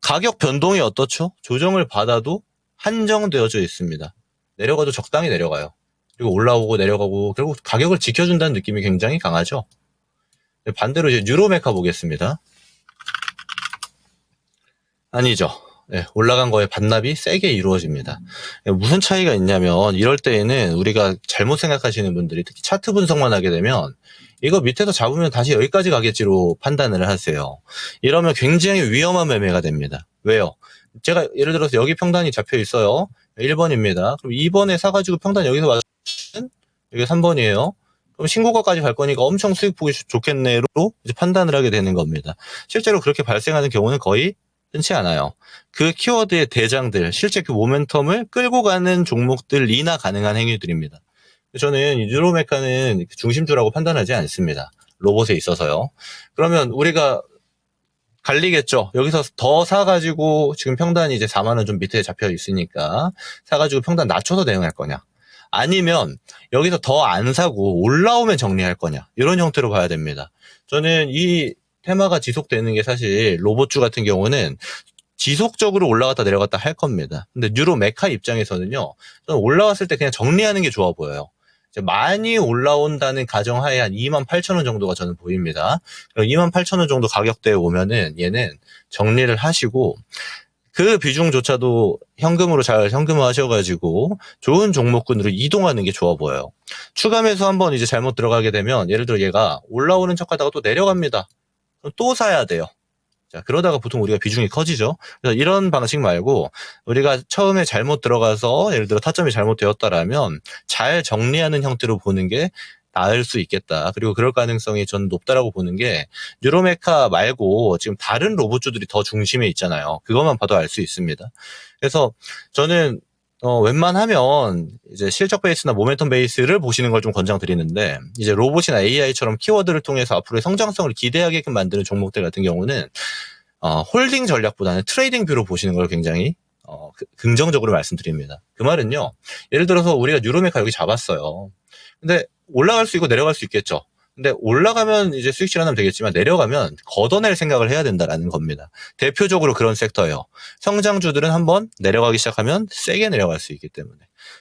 가격 변동이 어떻죠? 조정을 받아도 한정되어져 있습니다. 내려가도 적당히 내려가요. 그리고 올라오고 내려가고 결국 가격을 지켜준다는 느낌이 굉장히 강하죠. 반대로 이제 뉴로메카 보겠습니다. 아니죠. 네, 올라간 거에 반납이 세게 이루어집니다. 무슨 차이가 있냐면 이럴 때에는 우리가 잘못 생각하시는 분들이 특히 차트 분석만 하게 되면 이거 밑에서 잡으면 다시 여기까지 가겠지로 판단을 하세요. 이러면 굉장히 위험한 매매가 됩니다. 왜요? 제가 예를 들어서 여기 평단이 잡혀 있어요. 1번입니다. 그럼 2번에 사가지고 평단 여기서 맞으면 여기 3번이에요. 그럼 신고가까지 갈 거니까 엄청 수익 보기 좋겠네로 이제 판단을 하게 되는 겁니다. 실제로 그렇게 발생하는 경우는 거의 흔치 않아요. 그 키워드의 대장들, 실제 그 모멘텀을 끌고 가는 종목들이나 가능한 행위들입니다. 저는 뉴로메카는 중심주라고 판단하지 않습니다. 로봇에 있어서요. 그러면 우리가 갈리겠죠. 여기서 더 사가지고 지금 평단이 이제 4만 원 좀 밑에 잡혀 있으니까 사가지고 평단 낮춰서 대응할 거냐. 아니면 여기서 더 안 사고 올라오면 정리할 거냐. 이런 형태로 봐야 됩니다. 저는 이 테마가 지속되는 게 사실 로봇주 같은 경우는 지속적으로 올라갔다 내려갔다 할 겁니다. 근데 뉴로메카 입장에서는요. 저는 올라왔을 때 그냥 정리하는 게 좋아 보여요. 이제 많이 올라온다는 가정하에 한 28,000원 정도가 저는 보입니다. 28,000원 정도 가격대에 오면은 얘는 정리를 하시고 그 비중조차도 현금으로 잘 현금화 하셔가지고 좋은 종목군으로 이동하는 게 좋아 보여요. 추가 매수 한번 이제 잘못 들어가게 되면 예를 들어 얘가 올라오는 척 하다가 또 내려갑니다. 그럼 또 사야 돼요. 자, 그러다가 보통 우리가 비중이 커지죠. 그래서 이런 방식 말고 우리가 처음에 잘못 들어가서 예를 들어 타점이 잘못되었다라면 잘 정리하는 형태로 보는 게 나을 수 있겠다. 그리고 그럴 가능성이 저는 높다라고 보는 게 뉴로메카 말고 지금 다른 로봇주들이 더 중심에 있잖아요. 그것만 봐도 알 수 있습니다. 그래서 저는 웬만하면 이제 실적 베이스나 모멘텀 베이스를 보시는 걸 좀 권장드리는데 이제 로봇이나 AI처럼 키워드를 통해서 앞으로의 성장성을 기대하게끔 만드는 종목들 같은 경우는 홀딩 전략보다는 트레이딩 뷰로 보시는 걸 굉장히 긍정적으로 말씀드립니다. 그 말은요. 예를 들어서 우리가 뉴로메카 여기 잡았어요. 근데 올라갈 수 있고 내려갈 수 있겠죠. 근데 올라가면 이제 수익 실현하면 되겠지만 내려가면 걷어낼 생각을 해야 된다라는 겁니다. 대표적으로 그런 섹터예요. 성장주들은 한번 내려가기 시작하면 세게 내려갈 수 있기 때문에.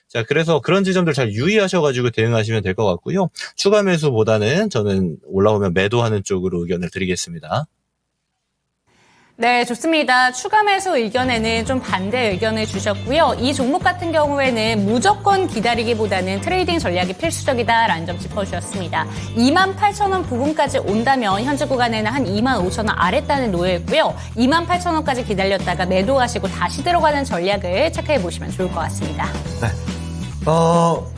자, 그래서 그런 지점들 잘 유의하셔가지고 대응하시면 될 것 같고요. 추가 매수보다는 저는 올라오면 매도하는 쪽으로 의견을 드리겠습니다. 네, 좋습니다. 추가 매수 의견에는 좀 반대 의견을 주셨고요. 이 종목 같은 경우에는 무조건 기다리기보다는 트레이딩 전략이 필수적이다라는 점 짚어주셨습니다. 28,000원 부근까지 온다면 현재 구간에는 한 25,000원 아랫단에 놓여있고요. 28,000원까지 기다렸다가 매도하시고 다시 들어가는 전략을 체크해 보시면 좋을 것 같습니다. 네.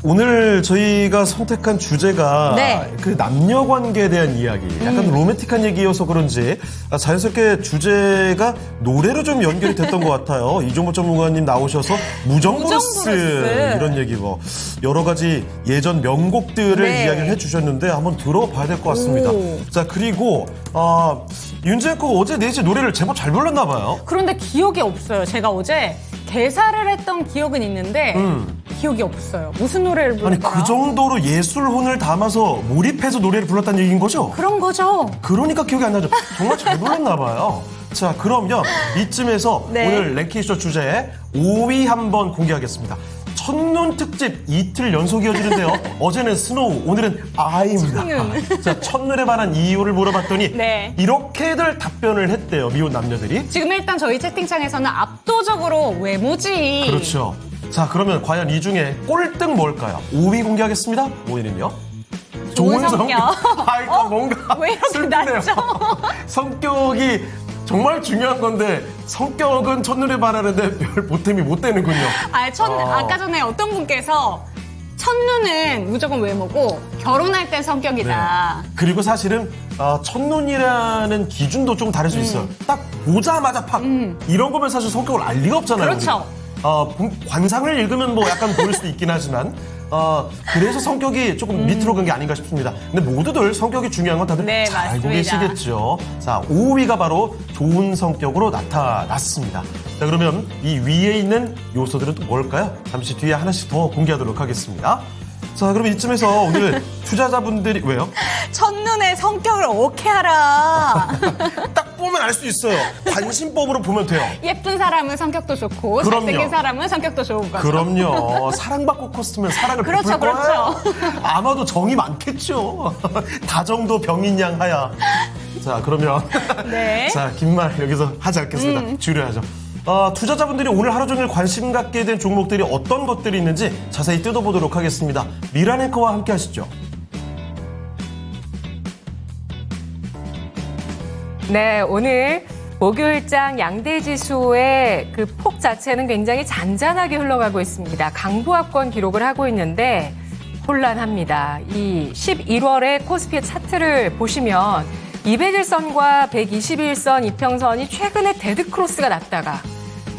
오늘 저희가 선택한 주제가 네. 그 남녀 관계에 대한 이야기, 약간 로맨틱한 얘기여서 그런지 자연스럽게 주제가 노래로 좀 연결이 됐던 것 같아요. 이종범 전문가님 나오셔서 무정부르스 이런 얘기 뭐 여러 가지 예전 명곡들을 네. 이야기를 해주셨는데 한번 들어봐야 될 것 같습니다. 자, 그리고 윤재현 거 어제 4시 노래를 제법 잘 불렀나 봐요. 그런데 기억이 없어요. 제가 어제 개사를 했던 기억은 있는데 기억이 없어요. 무슨 노래를 아니 불렀나? 그 정도로 예술혼을 담아서 몰입해서 노래를 불렀다는 얘기인 거죠? 그런 거죠. 그러니까 기억이 안 나죠. 정말 잘 불렀나 봐요. 자, 그러면 이쯤에서 네. 오늘 랭킹쇼 주제 5위 한번 공개하겠습니다. 첫눈 특집 이틀 연속 이어지는데요. 어제는 스노우, 오늘은 아이입니다. 첫눈. 자, 첫눈에 관한 이유를 물어봤더니 네. 이렇게들 답변을 했대요. 미혼 남녀들이. 지금 일단 저희 채팅창에서는 압도적으로 외모지. 그렇죠. 자, 그러면 과연 이 중에 꼴등 뭘까요? 5위 공개하겠습니다. 5위는요? 좋은 성격. 아이고, 뭔가 왜 이렇게 슬프네요. 낮죠? 성격이 정말 중요한 건데 성격은 첫눈에 반하는데 별 보탬이 못 되는군요. 아까 전에 어떤 분께서 첫눈은 무조건 외모고 결혼할 땐 성격이다. 네. 그리고 사실은 첫눈이라는 기준도 좀 다를 수 있어요. 딱 보자마자 팍 이런 거면 사실 성격을 알 리가 없잖아요. 그렇죠. 관상을 읽으면 뭐 약간 보일 수도 있긴 하지만 그래서 성격이 조금 밑으로 간 게 아닌가 싶습니다. 근데 모두들 성격이 중요한 건 다들 네, 잘 알고 맞습니다. 계시겠죠. 자, 5위가 바로 좋은 성격으로 나타났습니다. 자, 그러면 이 위에 있는 요소들은 또 뭘까요? 잠시 뒤에 하나씩 더 공개하도록 하겠습니다. 자, 그럼 이쯤에서 오늘 투자자분들이 왜요? 첫눈에 성격을 어떻게 알아? 딱 보면 알 수 있어요. 관심법으로 보면 돼요. 예쁜 사람은 성격도 좋고 그럼요. 잘생긴 사람은 성격도 좋은 거죠. 그럼요. 사랑받고 컸으면 사랑을 그렇죠, 베풀 거예요. 아마도 정이 많겠죠. 다정도 병인양하야. 자, 그러면 네. 자, 긴 말 여기서 하지 않겠습니다. 줄여야죠. 투자자분들이 오늘 하루 종일 관심 갖게 된 종목들이 어떤 것들이 있는지 자세히 뜯어보도록 하겠습니다. 미란 앵커와 함께 하시죠. 네, 오늘 목요일장 양대지수의 그 폭 자체는 굉장히 잔잔하게 흘러가고 있습니다. 강보합권 기록을 하고 있는데 혼란합니다. 이 11월의 코스피의 차트를 보시면 200일선과 121선 이평선이 최근에 데드크로스가 났다가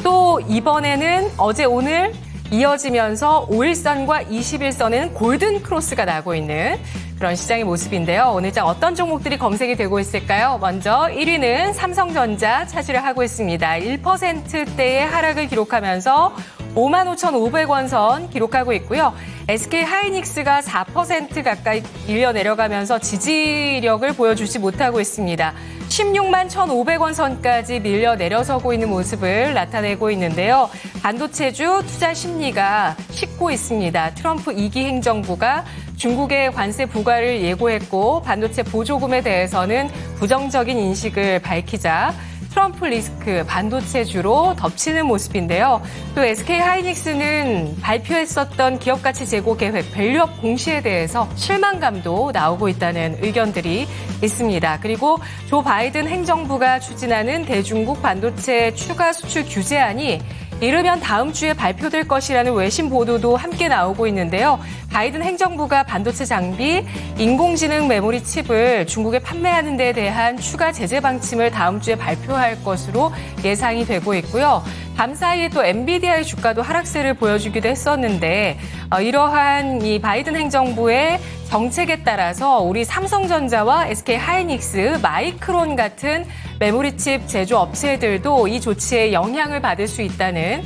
또 이번에는 어제 오늘 이어지면서 5일선과 21선에는 골든크로스가 나고 있는 그런 시장의 모습인데요. 오늘장 어떤 종목들이 검색이 되고 있을까요? 먼저 1위는 삼성전자 차지를 하고 있습니다. 1%대의 하락을 기록하면서 55,500원 선 기록하고 있고요. SK하이닉스가 4% 가까이 밀려 내려가면서 지지력을 보여주지 못하고 있습니다. 161,500원 선까지 밀려 내려서고 있는 모습을 나타내고 있는데요. 반도체주 투자 심리가 식고 있습니다. 트럼프 2기 행정부가 중국의 관세 부과를 예고했고 반도체 보조금에 대해서는 부정적인 인식을 밝히자 트럼프 리스크 반도체주로 덮치는 모습인데요. 또 SK하이닉스는 발표했었던 기업가치 제고 계획 밸류업 공시에 대해서 실망감도 나오고 있다는 의견들이 있습니다. 그리고 조 바이든 행정부가 추진하는 대중국 반도체 추가 수출 규제안이 이르면 다음 주에 발표될 것이라는 외신 보도도 함께 나오고 있는데요. 바이든 행정부가 반도체 장비, 인공지능 메모리 칩을 중국에 판매하는 데 대한 추가 제재 방침을 다음 주에 발표할 것으로 예상이 되고 있고요. 밤사이에 또 엔비디아의 주가도 하락세를 보여주기도 했었는데 이러한 이 바이든 행정부의 정책에 따라서 우리 삼성전자와 SK하이닉스, 마이크론 같은 메모리칩 제조 업체들도 이 조치에 영향을 받을 수 있다는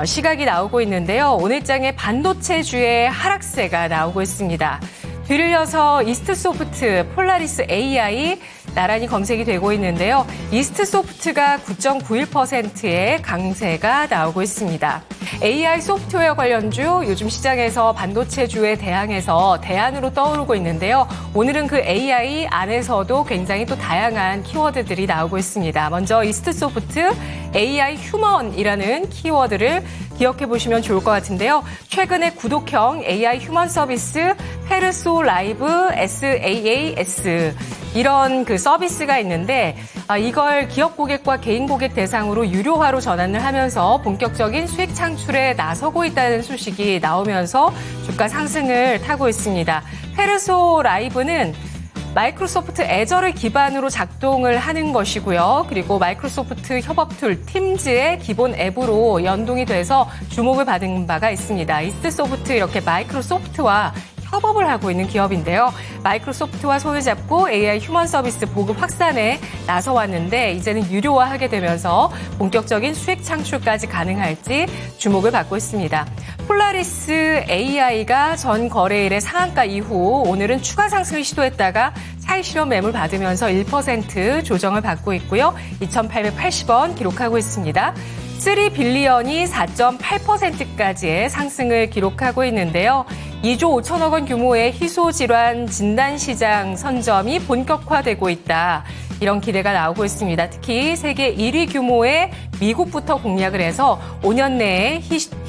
시각이 나오고 있는데요. 오늘장에 반도체주의 하락세가 나오고 있습니다. 뒤를 이어서 이스트소프트, 폴라리스 AI 나란히 검색이 되고 있는데요. 이스트소프트가 9.91%의 강세가 나오고 있습니다. AI 소프트웨어 관련주 요즘 시장에서 반도체주에 대항해서 대안으로 떠오르고 있는데요. 오늘은 그 AI 안에서도 굉장히 또 다양한 키워드들이 나오고 있습니다. 먼저 이스트소프트 AI 휴먼이라는 키워드를 기억해 보시면 좋을 것 같은데요. 최근에 구독형 AI 휴먼 서비스 페르소 라이브 SaaS 이런 그 서비스가 있는데 이걸 기업 고객과 개인 고객 대상으로 유료화로 전환을 하면서 본격적인 수익 창출에 나서고 있다는 소식이 나오면서 주가 상승을 타고 있습니다. 페르소 라이브는 마이크로소프트 애저를 기반으로 작동을 하는 것이고요. 그리고 마이크로소프트 협업 툴 팀즈의 기본 앱으로 연동이 돼서 주목을 받은 바가 있습니다. 이스트소프트 이렇게 마이크로소프트와 협업을 하고 있는 기업인데요. 마이크로소프트와 손을 잡고 AI 휴먼 서비스 보급 확산에 나서 왔는데 이제는 유료화하게 되면서 본격적인 수익 창출까지 가능할지 주목을 받고 있습니다. 폴라리스 AI가 전 거래일의 상한가 이후 오늘은 추가 상승을 시도했다가 차익 실현 매물 받으면서 1% 조정을 받고 있고요. 2,880원 기록하고 있습니다. 3빌리언이 4.8%까지의 상승을 기록하고 있는데요. 2조 5천억 원 규모의 희소질환 진단시장 선점이 본격화되고 있다. 이런 기대가 나오고 있습니다. 특히 세계 1위 규모의 미국부터 공략을 해서 5년 내에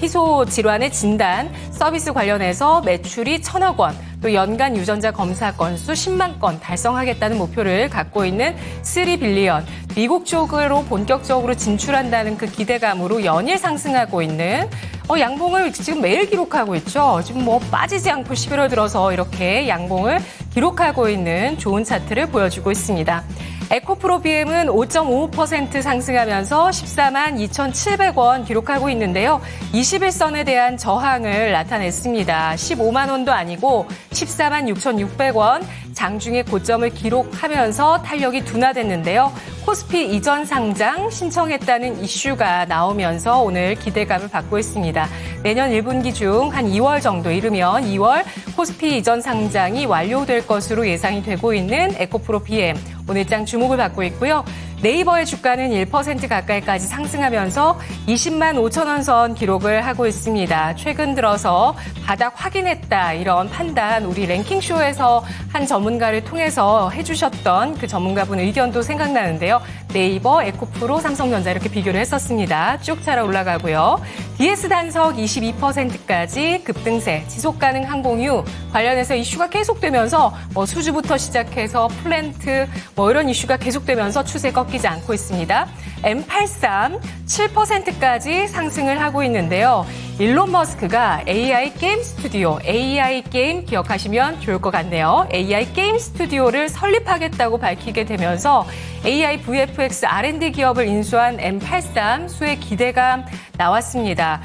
희소질환의 진단 서비스 관련해서 매출이 1,000억 원, 또 연간 유전자 검사 건수 10만 건 달성하겠다는 목표를 갖고 있는 3빌리언. 미국 쪽으로 본격적으로 진출한다는 그 기대감으로 연일 상승하고 있는 양봉을 지금 매일 기록하고 있죠. 지금 빠지지 않고 11월 들어서 이렇게 양봉을 기록하고 있는 좋은 차트를 보여주고 있습니다. 에코프로 BM은 5.55% 상승하면서 14만 2,700원 기록하고 있는데요. 21선에 대한 저항을 나타냈습니다. 15만 원도 아니고 14만 6,600원 장중에 고점을 기록하면서 탄력이 둔화됐는데요. 코스피 이전 상장 신청했다는 이슈가 나오면서 오늘 기대감을 받고 있습니다. 내년 1분기 중 한 2월 정도 이르면 2월 코스피 이전 상장이 완료될 것으로 예상이 되고 있는 에코프로 BM. 오늘장 주목을 받고 있고요. 네이버의 주가는 1% 가까이까지 상승하면서 20만 5천 원 선 기록을 하고 있습니다. 최근 들어서 바닥 확인했다 이런 판단 우리 랭킹쇼에서 한 전문가를 통해서 해주셨던 그 전문가분 의견도 생각나는데요. 네이버, 에코프로, 삼성전자 이렇게 비교를 했었습니다. 쭉 차라 올라가고요. DS 단석 22%까지 급등세, 지속가능 항공유 관련해서 이슈가 계속되면서 수주부터 시작해서 플랜트 이런 이슈가 계속되면서 추세 꺾이지 않고 있습니다. M83 7%까지 상승을 하고 있는데요. 일론 머스크가 AI 게임 스튜디오, AI 게임 기억하시면 좋을 것 같네요. AI 게임 스튜디오를 설립하겠다고 밝히게 되면서 AI VFX R&D 기업을 인수한 M83 수의 기대가 나왔습니다.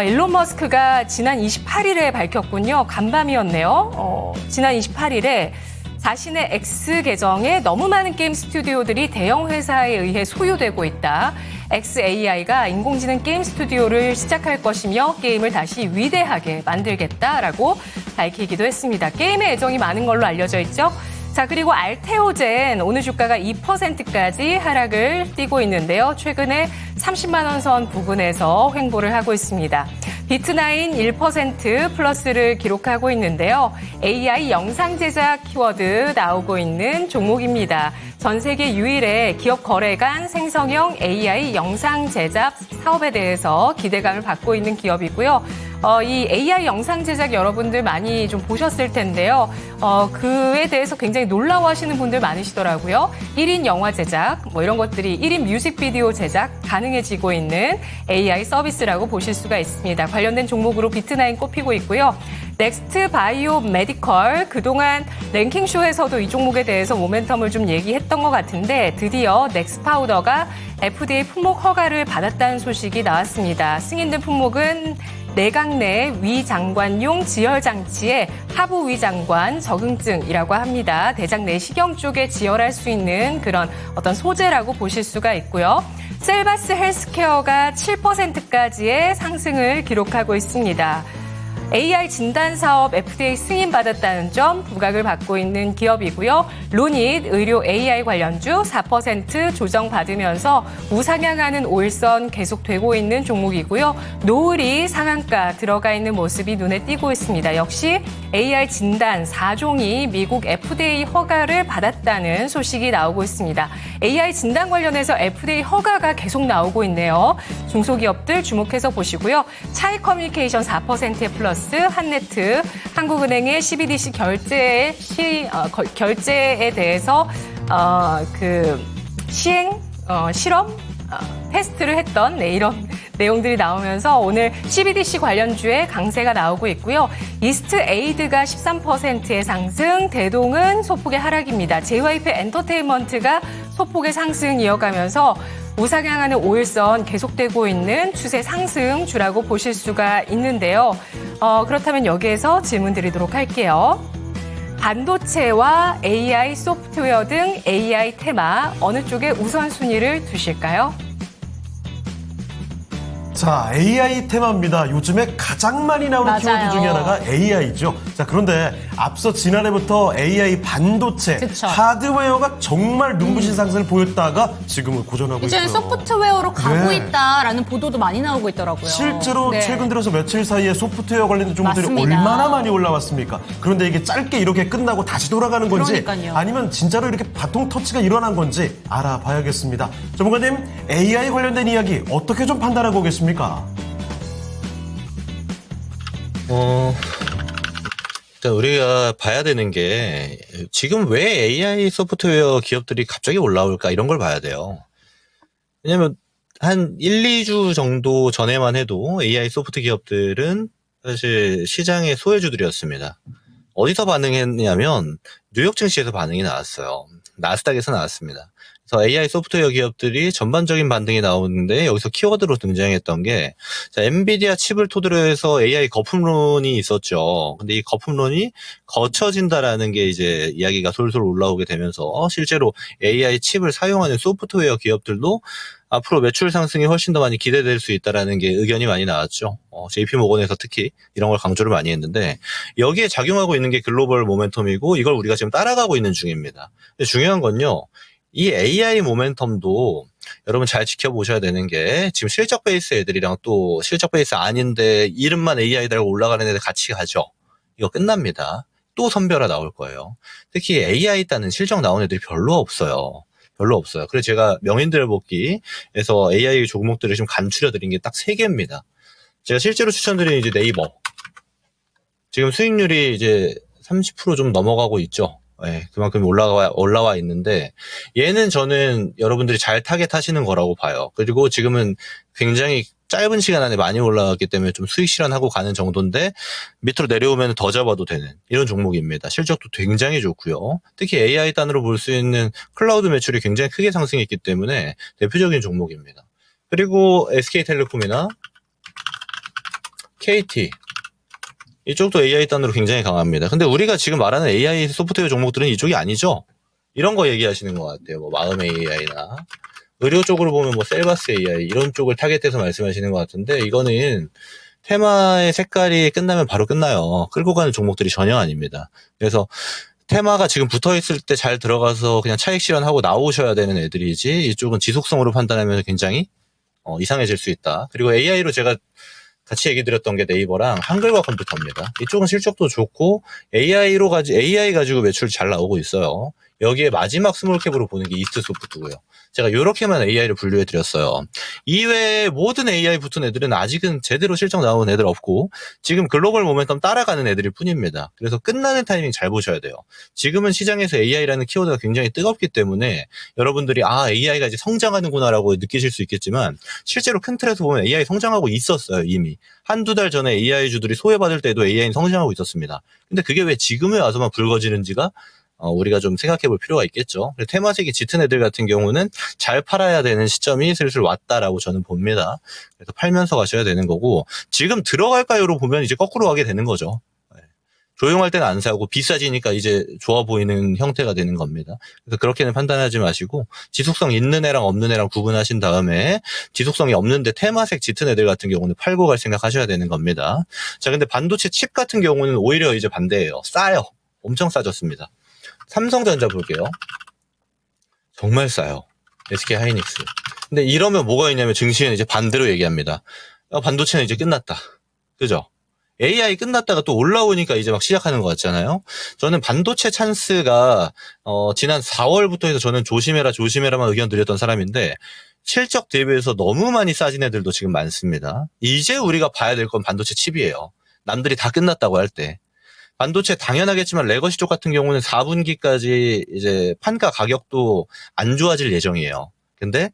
일론 머스크가 지난 28일에 밝혔군요. 간밤이었네요. 지난 28일에 자신의 X 계정에 너무 많은 게임 스튜디오들이 대형 회사에 의해 소유되고 있다. XAI가 인공지능 게임 스튜디오를 시작할 것이며 게임을 다시 위대하게 만들겠다라고 밝히기도 했습니다. 게임에 애정이 많은 걸로 알려져 있죠. 자, 그리고 알테오젠 오늘 주가가 2%까지 하락을 띠고 있는데요. 최근에 30만 원 선 부근에서 횡보를 하고 있습니다. 비트나인 1% 플러스를 기록하고 있는데요. AI 영상 제작 키워드 나오고 있는 종목입니다. 전 세계 유일의 기업 거래 간 생성형 AI 영상 제작 사업에 대해서 기대감을 받고 있는 기업이고요. 이 AI 영상 제작 여러분들 많이 좀 보셨을 텐데요. 그에 대해서 굉장히 놀라워하시는 분들 많으시더라고요. 1인 영화 제작, 이런 것들이 1인 뮤직비디오 제작 가능해지고 있는 AI 서비스라고 보실 수가 있습니다. 관련된 종목으로 비트나인 꼽히고 있고요. 넥스트 바이오 메디컬, 그동안 랭킹쇼에서도 이 종목에 대해서 모멘텀을 좀 얘기했던 것 같은데 드디어 넥스파우더가 FDA 품목 허가를 받았다는 소식이 나왔습니다. 승인된 품목은 내각내 위장관용 지혈장치의 하부 위장관 적응증이라고 합니다. 대장 내시경 쪽에 지혈할 수 있는 그런 어떤 소재라고 보실 수가 있고요. 셀바스 헬스케어가 7%까지의 상승을 기록하고 있습니다. AI 진단 사업 FDA 승인받았다는 점 부각을 받고 있는 기업이고요. 루닛 의료 AI 관련주 4% 조정받으면서 우상향하는 5일선 계속되고 있는 종목이고요. 노을이 상한가 들어가 있는 모습이 눈에 띄고 있습니다. 역시 AI 진단 4종이 미국 FDA 허가를 받았다는 소식이 나오고 있습니다. AI 진단 관련해서 FDA 허가가 계속 나오고 있네요. 중소기업들 주목해서 보시고요. 차이 커뮤니케이션 4%의 플러스, 한네트, 한국은행의 CBDC 결제에 대해서 실험 테스트를 했던 이런 내용들이 나오면서 오늘 CBDC 관련주에 강세가 나오고 있고요. 이스트 에이드가 13%의 상승, 대동은 소폭의 하락입니다. JYP 엔터테인먼트가 소폭의 상승 이어가면서 우상향하는 5일선 계속되고 있는 추세 상승주라고 보실 수가 있는데요. 그렇다면 여기에서 질문 드리도록 할게요. 반도체와 AI 소프트웨어 등 AI 테마 어느 쪽에 우선순위를 두실까요? 자, AI 테마입니다. 요즘에 가장 많이 나오는 맞아요. 키워드 중에 하나가 AI죠. 자, 그런데 앞서 지난해부터 AI 반도체, 그쵸. 하드웨어가 정말 눈부신 상승을 보였다가 지금은 고전하고 이제는 있고요. 소프트웨어로 가고 네. 있다라는 보도도 많이 나오고 있더라고요. 실제로 네. 최근 들어서 며칠 사이에 소프트웨어 관련된 종목들이 맞습니다. 얼마나 많이 올라왔습니까? 그런데 이게 짧게 이렇게 끝나고 다시 돌아가는 건지 그러니까요. 아니면 진짜로 이렇게 바통 터치가 일어난 건지 알아봐야겠습니다. 전문가님, AI 관련된 이야기 어떻게 좀 판단하고 계십니까? 일단 우리가 봐야 되는 게 지금 왜 AI 소프트웨어 기업들이 갑자기 올라올까 이런 걸 봐야 돼요. 왜냐면 한 1, 2주 정도 전에만 해도 AI 소프트 기업들은 사실 시장의 소외주들이었습니다. 어디서 반응했냐면 뉴욕 증시에서 반응이 나왔어요. 나스닥에서 나왔습니다. 그래서 AI 소프트웨어 기업들이 전반적인 반등이 나오는데 여기서 키워드로 등장했던 게 엔비디아 칩을 토대로 해서 AI 거품론이 있었죠. 근데 이 거품론이 거쳐진다라는 게 이제 이야기가 솔솔 올라오게 되면서 실제로 AI 칩을 사용하는 소프트웨어 기업들도 앞으로 매출 상승이 훨씬 더 많이 기대될 수 있다라는 게 의견이 많이 나왔죠. JP모건에서 특히 이런 걸 강조를 많이 했는데 여기에 작용하고 있는 게 글로벌 모멘텀이고 이걸 우리가 지금 따라가고 있는 중입니다. 근데 중요한 건요. 이 AI 모멘텀도 여러분 잘 지켜보셔야 되는 게 지금 실적 베이스 애들이랑 또 실적 베이스 아닌데 이름만 AI 달고 올라가는 애들 같이 가죠. 이거 끝납니다. 또 선별화 나올 거예요. 특히 AI 따는 실적 나온 애들이 별로 없어요. 별로 없어요. 그래서 제가 명인들 복기에서 AI 종목들을 좀 감추려 드린 게 딱 3개입니다. 제가 실제로 추천드린 이제 네이버. 지금 수익률이 이제 30% 좀 넘어가고 있죠. 네, 그만큼 올라와 있는데 얘는 저는 여러분들이 잘 타겟하시는 거라고 봐요. 그리고 지금은 굉장히 짧은 시간 안에 많이 올라갔기 때문에 좀 수익 실현하고 가는 정도인데 밑으로 내려오면 더 잡아도 되는 이런 종목입니다. 실적도 굉장히 좋고요. 특히 AI 단으로 볼 수 있는 클라우드 매출이 굉장히 크게 상승했기 때문에 대표적인 종목입니다. 그리고 SK텔레콤이나 KT 이쪽도 AI 단으로 굉장히 강합니다. 근데 우리가 지금 말하는 AI 소프트웨어 종목들은 이쪽이 아니죠? 이런 거 얘기하시는 것 같아요. 뭐 마음 AI나 의료 쪽으로 보면 뭐 셀바스 AI 이런 쪽을 타겟해서 말씀하시는 것 같은데 이거는 테마의 색깔이 끝나면 바로 끝나요. 끌고 가는 종목들이 전혀 아닙니다. 그래서 테마가 지금 붙어있을 때 잘 들어가서 그냥 차익 실현하고 나오셔야 되는 애들이지 이쪽은 지속성으로 판단하면 굉장히 이상해질 수 있다. 그리고 AI로 제가 같이 얘기 드렸던 게 네이버랑 한글과 컴퓨터입니다. 이쪽은 실적도 좋고 AI 가지고 매출 잘 나오고 있어요. 여기에 마지막 스몰캡으로 보는 게 이스트소프트고요. 제가 이렇게만 AI를 분류해 드렸어요. 이외에 모든 AI 붙은 애들은 아직은 제대로 실적 나온 애들 없고 지금 글로벌 모멘텀 따라가는 애들일 뿐입니다. 그래서 끝나는 타이밍 잘 보셔야 돼요. 지금은 시장에서 AI라는 키워드가 굉장히 뜨겁기 때문에 여러분들이 AI가 이제 성장하는구나라고 느끼실 수 있겠지만 실제로 큰 틀에서 보면 AI 성장하고 있었어요. 이미. 한두 달 전에 AI주들이 소외받을 때도 AI는 성장하고 있었습니다. 근데 그게 왜 지금에 와서만 불거지는지가 우리가 좀 생각해 볼 필요가 있겠죠. 테마색이 짙은 애들 같은 경우는 잘 팔아야 되는 시점이 슬슬 왔다라고 저는 봅니다. 그래서 팔면서 가셔야 되는 거고 지금 들어갈까요로 보면 이제 거꾸로 가게 되는 거죠. 조용할 때는 안 사고 비싸지니까 이제 좋아 보이는 형태가 되는 겁니다. 그래서 그렇게는 판단하지 마시고 지속성 있는 애랑 없는 애랑 구분하신 다음에 지속성이 없는데 테마색 짙은 애들 같은 경우는 팔고 갈 생각하셔야 되는 겁니다. 자, 근데 반도체 칩 같은 경우는 오히려 이제 반대예요. 싸요. 엄청 싸졌습니다. 삼성전자 볼게요. 정말 싸요. SK 하이닉스. 근데 이러면 뭐가 있냐면 증시는 이제 반대로 얘기합니다. 반도체는 이제 끝났다. 그죠? AI 끝났다가 또 올라오니까 이제 막 시작하는 것 같잖아요. 저는 반도체 찬스가 지난 4월부터 해서 저는 조심해라만 의견 드렸던 사람인데 실적 대비해서 너무 많이 싸진 애들도 지금 많습니다. 이제 우리가 봐야 될 건 반도체 칩이에요. 남들이 다 끝났다고 할 때. 반도체 당연하겠지만 레거시 쪽 같은 경우는 4분기까지 이제 판가 가격도 안 좋아질 예정이에요. 근데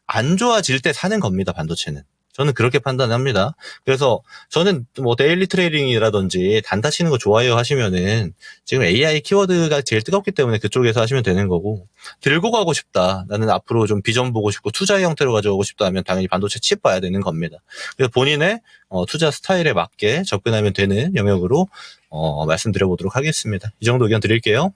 안 좋아질 때 사는 겁니다, 반도체는. 저는 그렇게 판단합니다. 그래서 저는 뭐 데일리 트레이딩이라든지 단타 치는 거 좋아해요 하시면은 지금 AI 키워드가 제일 뜨겁기 때문에 그쪽에서 하시면 되는 거고, 들고 가고 싶다, 나는 앞으로 좀 비전 보고 싶고 투자 형태로 가져오고 싶다 하면 당연히 반도체 칩 봐야 되는 겁니다. 그래서 본인의 투자 스타일에 맞게 접근하면 되는 영역으로 말씀드려보도록 하겠습니다. 이 정도 의견 드릴게요.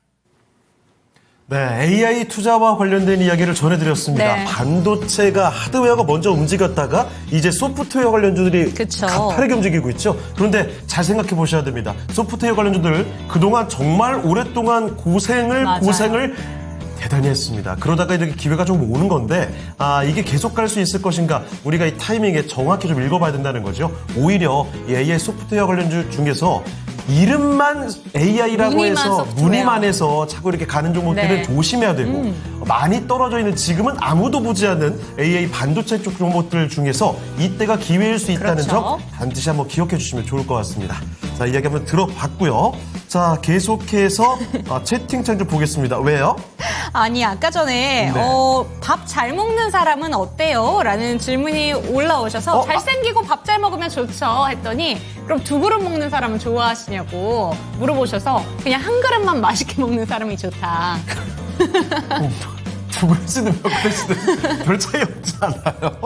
네, AI 투자와 관련된 이야기를 전해드렸습니다. 네. 반도체가 하드웨어가 먼저 움직였다가 이제 소프트웨어 관련주들이 그쵸. 가파르게 움직이고 있죠. 그런데 잘 생각해 보셔야 됩니다. 소프트웨어 관련주들 그동안 정말 오랫동안 고생을 대단히 했습니다. 그러다가 이렇게 기회가 좀 오는 건데, 이게 계속 갈 수 있을 것인가, 우리가 이 타이밍에 정확히 좀 읽어봐야 된다는 거죠. 오히려 이 AI 소프트웨어 관련주 중에서 이름만 AI라고 무늬만 해서 소프트웨어. 무늬만 해서 자꾸 이렇게 가는 종목들은 네. 조심해야 되고, 많이 떨어져 있는 지금은 아무도 보지 않는 AI 반도체 쪽 종목들 중에서 이때가 기회일 수 있다는 그렇죠. 점 반드시 한번 기억해 주시면 좋을 것 같습니다. 자, 이야기 한번 들어봤고요. 자, 계속해서 채팅창 좀 보겠습니다. 왜요? 아니, 아까 전에 네. 밥 잘 먹는 사람은 어때요? 라는 질문이 올라오셔서 잘생기고 밥 잘 먹으면 좋죠 했더니, 그럼 두 그릇 먹는 사람은 좋아하시냐고 물어보셔서 그냥 한 그릇만 맛있게 먹는 사람이 좋다. 두 그릇이든 몇 그릇이든 별 차이 없지 않아요?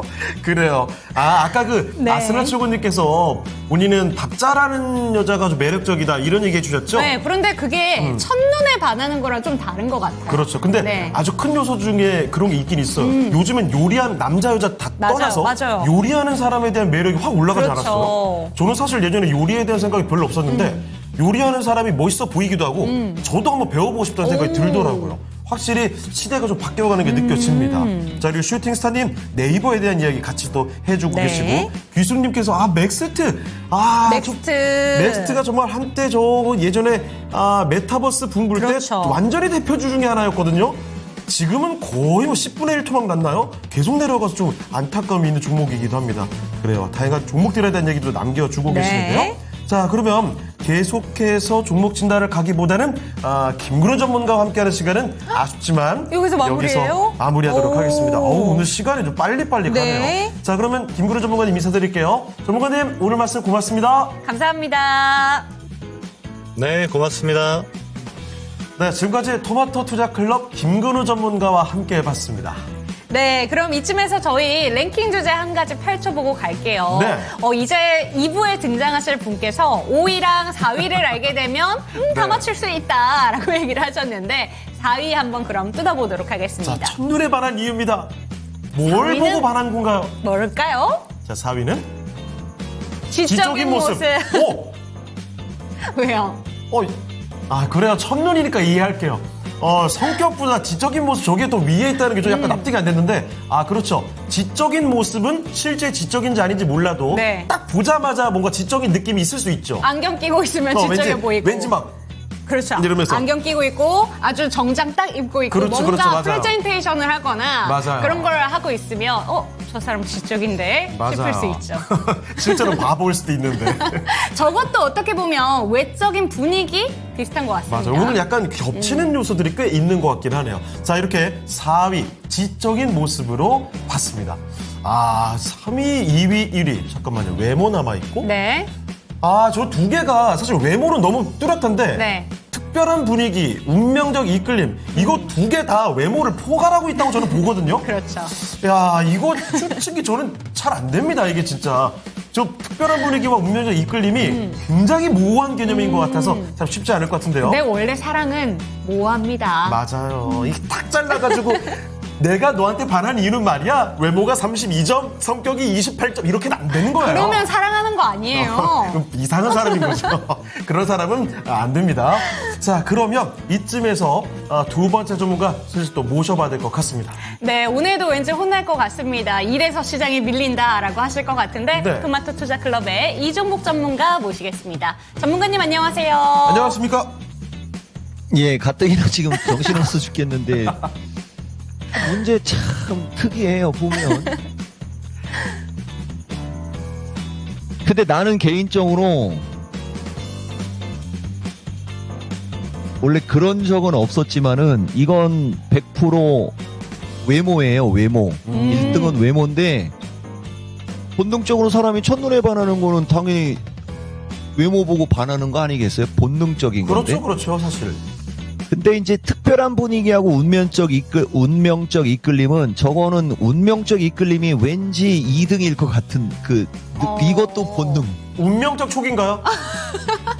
그래요. 아까 네. 아스나 출근님께서 본인은 밥 잘하는 여자가 좀 매력적이다, 이런 얘기 해주셨죠? 네, 그런데 그게 첫눈에 반하는 거랑 좀 다른 것 같아요. 그렇죠. 근데 네. 아주 큰 요소 중에 그런 게 있긴 있어요. 요즘엔 요리하는 남자 여자 다 맞아요, 떠나서 맞아요. 요리하는 사람에 대한 매력이 확 올라가지 그렇죠. 않았어요. 저는 사실 예전에 요리에 대한 생각이 별로 없었는데 요리하는 사람이 멋있어 보이기도 하고 저도 한번 배워보고 싶다는 생각이 들더라고요. 확실히 시대가 좀 바뀌어가는 게 느껴집니다. 자, 그리고 슈팅스타님 네이버에 대한 이야기 같이 또 해주고 네. 계시고, 귀숙님께서 넥스트. 넥스트가 정말 한때 저 예전에 메타버스 붐 불 때 그렇죠. 완전히 대표주 중에 하나였거든요. 지금은 거의 뭐 10분의 1 토막 났나요? 계속 내려가서 좀 안타까움이 있는 종목이기도 합니다. 그래요. 다양한 종목들에 대한 얘기도 남겨주고 네. 계시는데요. 자, 그러면 계속해서 종목 진단을 가기보다는 김근호 전문가와 함께하는 시간은 아쉽지만 여기서 마무리해요? 마무리하도록 오. 하겠습니다. 오늘 시간이 좀 빨리빨리 가네요. 네. 자, 그러면 김근호 전문가님 인사드릴게요. 전문가님, 오늘 말씀 고맙습니다. 감사합니다. 네, 고맙습니다. 네, 지금까지 토마토 투자 클럽 김근호 전문가와 함께 해봤습니다. 네, 그럼 이쯤에서 저희 랭킹 주제 한 가지 펼쳐보고 갈게요. 네. 이제 2부에 등장하실 분께서 5위랑 4위를 알게 되면 다 네. 맞출 수 있다라고 얘기를 하셨는데 4위 한번 그럼 뜯어보도록 자, 하겠습니다. 첫눈에 반한 이유입니다. 뭘 4위는? 보고 반한 건가요? 뭘까요? 자, 4위는 지적인 모습. 오! 왜요? 그래요. 첫눈이니까 이해할게요. 성격보다 지적인 모습, 저게 더 위에 있다는 게 좀 약간 납득이 안 됐는데, 그렇죠. 지적인 모습은 실제 지적인지 아닌지 몰라도 네. 딱 보자마자 뭔가 지적인 느낌이 있을 수 있죠. 안경 끼고 있으면 지적해 보이고. 왠지 막 그렇죠. 이러면서. 안경 끼고 있고 아주 정장 딱 입고 있고 그렇죠, 뭔가 그렇죠, 맞아요. 프레젠테이션을 하거나 맞아요. 그런 걸 하고 있으면 저 사람 지적인데 싶을 수 있죠. 실제로 바보일 수도 있는데. 저것도 어떻게 보면 외적인 분위기 비슷한 것 같습니다. 맞아요. 오늘 약간 겹치는 요소들이 꽤 있는 것 같긴 하네요. 자, 이렇게 4위 지적인 모습으로 봤습니다. 3위, 2위, 1위. 잠깐만요. 외모 남아있고. 네. 저 두 개가 사실 외모는 너무 뚜렷한데 네. 특별한 분위기, 운명적 이끌림, 이거 두 개 다 외모를 포괄하고 있다고 저는 보거든요. 그렇죠. 야, 이거 추측이 저는 잘 안 됩니다. 이게 진짜 좀 특별한 분위기와 운명적 이끌림이 굉장히 모호한 개념인 것 같아서 참 쉽지 않을 것 같은데요. 근데 원래 사랑은 모호합니다. 맞아요. 이게 탁 잘라가지고 내가 너한테 반한 이유는 말이야. 외모가 32점, 성격이 28점 이렇게는 안 되는 거예요. 그러면 사랑하는 거 아니에요. 그럼 이상한 사람인 거죠. 그런 사람은 안 됩니다. 자, 그러면 이쯤에서 두 번째 전문가 슬슬 또 모셔봐야 될 것 같습니다. 네, 오늘도 왠지 혼날 것 같습니다. 이래서 시장이 밀린다라고 하실 것 같은데 네. 토마토 투자클럽의 이종복 전문가 모시겠습니다. 전문가님 안녕하세요. 안녕하십니까? 예, 가뜩이나 지금 정신없어 죽겠는데 문제 참 특이해요, 보면. 근데 나는 개인적으로 원래 그런 적은 없었지만은 이건 100% 외모예요, 외모. 1등은 외모인데 본능적으로 사람이 첫눈에 반하는 거는 당연히 외모 보고 반하는 거 아니겠어요? 본능적인 건데. 그렇죠, 사실. 근데 이제 특별한 분위기하고 운명적 이끌림은 저거는 운명적 이끌림이 왠지 2등일 것 같은 이것도 본능. 운명적 촉인가요?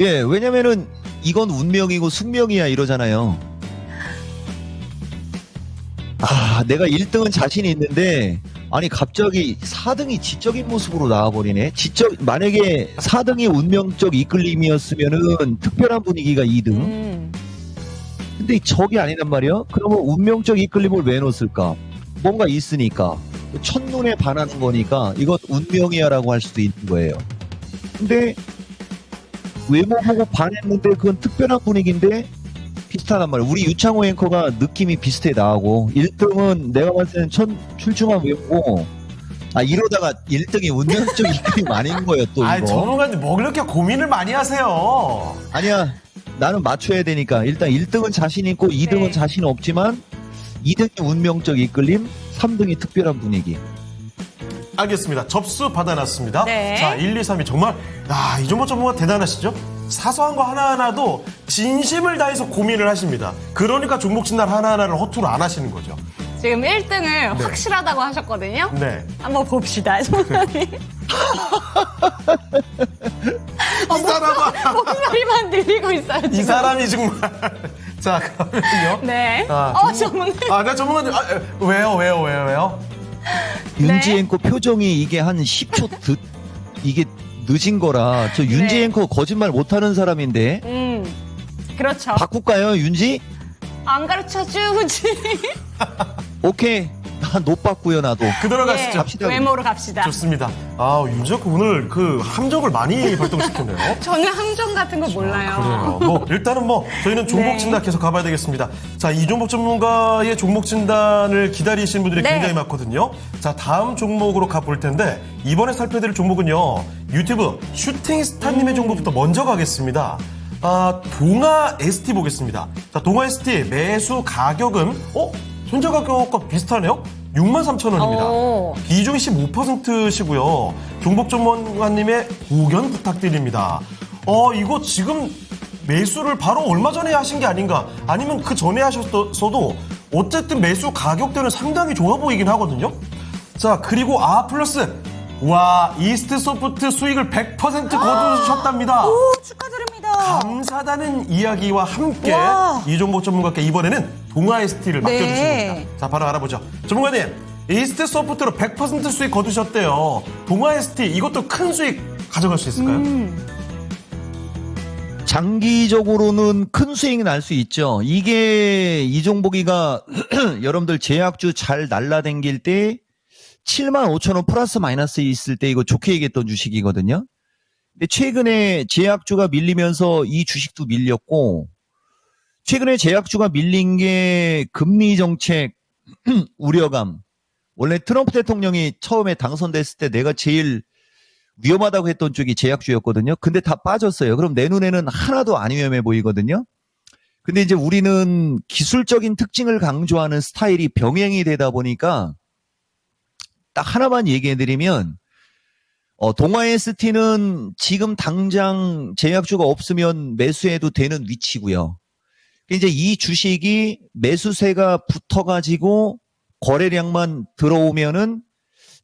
예, 왜냐면은 이건 운명이고 숙명이야 이러잖아요. 아, 내가 1등은 자신이 있는데 아니 갑자기 4등이 지적인 모습으로 나와버리네. 만약에 4등이 운명적 이끌림이었으면은 특별한 분위기가 2등. 근데 저게 아니란 말이야? 그러면 운명적 이끌림을 왜 넣었을까? 뭔가 있으니까. 첫눈에 반하는 거니까 이것 운명이야라고 할 수도 있는 거예요. 근데 외모 보고 반했는데 그건 특별한 분위기인데 비슷하단 말이야. 우리 유창호 앵커가 느낌이 비슷해 나하고 1등은 내가 봤을 때는 출중한 외모고 이러다가 1등이 운명적 이끌림 아닌 거예요 또 이거. 전문가님 뭐 그렇게 고민을 많이 하세요? 아니야. 나는 맞춰야 되니까 일단 1등은 자신 있고 2등은 네. 자신 자신 없지만 2등이 운명적 이끌림, 3등이 특별한 분위기. 알겠습니다. 접수 받아놨습니다. 네. 자, 1, 2, 3이 정말 이종복 전문가 대단하시죠? 사소한 거 하나하나도 진심을 다해서 고민을 하십니다. 그러니까 종목 진단 하나하나를 허투루 안 하시는 거죠. 지금 1등을 확실하다고 하셨거든요. 네. 한번 봅시다, 전문가님. 이 사람아! 목소리만 들리고 있어요, 지금. 이 사람이 정말. 자, 그러면요. 네. 전문가님. 네, 전문가님. 왜요? 윤지 네. 앵커 표정이 이게 한 10초 이게 늦은 거라 저 윤지 네. 앵커 거짓말 못하는 사람인데 그렇죠. 바꿀까요 윤지? 안 가르쳐 주지. 오케이 나 못 바꾸요 나도. 그대로 예, 가시죠. 갑시다. 외모로 갑시다. 좋습니다. 윤재혁 오늘 그 함정을 많이 발동시켰네요. 저는 함정 같은 거 몰라요. 그래요. 일단은 저희는 종목 네. 진단 계속 가봐야 되겠습니다. 자, 이종복 전문가의 종목 진단을 기다리시는 분들이 네. 굉장히 많거든요. 자, 다음 종목으로 가볼 텐데, 이번에 살펴드릴 종목은요, 유튜브 슈팅스타님의 종목부터 먼저 가겠습니다. 동아 ST 보겠습니다. 자, 동아 ST 매수 가격은, 현재 가격과 비슷하네요? 63,000원입니다. 오. 비중이 15%시고요. 종복 전문가님의 고견 부탁드립니다. 이거 지금 매수를 바로 얼마 전에 하신 게 아닌가? 아니면 그 전에 하셨어도 어쨌든 매수 가격대는 상당히 좋아 보이긴 하거든요. 자, 그리고 플러스 이스트 소프트 수익을 100% 거두셨답니다. 오, 축하드립니다. 감사하다는 이야기와 함께 와. 이종복 전문가께 이번에는 동아 ST를 맡겨주신 네. 겁니다. 자, 바로 알아보죠. 전문가님, 이스트 소프트로 100% 수익 거두셨대요. 동아 ST 이것도 큰 수익 가져갈 수 있을까요? 장기적으로는 큰 수익이 날 수 있죠. 이게 이종복이가 여러분들 제약주 잘 날라댕길 때 75,000원 플러스 마이너스 있을 때 이거 좋게 얘기했던 주식이거든요. 근데 최근에 제약주가 밀리면서 이 주식도 밀렸고, 최근에 제약주가 밀린 게 금리 정책 우려감. 원래 트럼프 대통령이 처음에 당선됐을 때 내가 제일 위험하다고 했던 쪽이 제약주였거든요. 근데 다 빠졌어요. 그럼 내 눈에는 하나도 안 위험해 보이거든요. 근데 이제 우리는 기술적인 특징을 강조하는 스타일이 병행이 되다 보니까 딱 하나만 얘기해드리면 동아 ST는 지금 당장 제약주가 없으면 매수해도 되는 위치고요. 이제 이 주식이 매수세가 붙어가지고 거래량만 들어오면은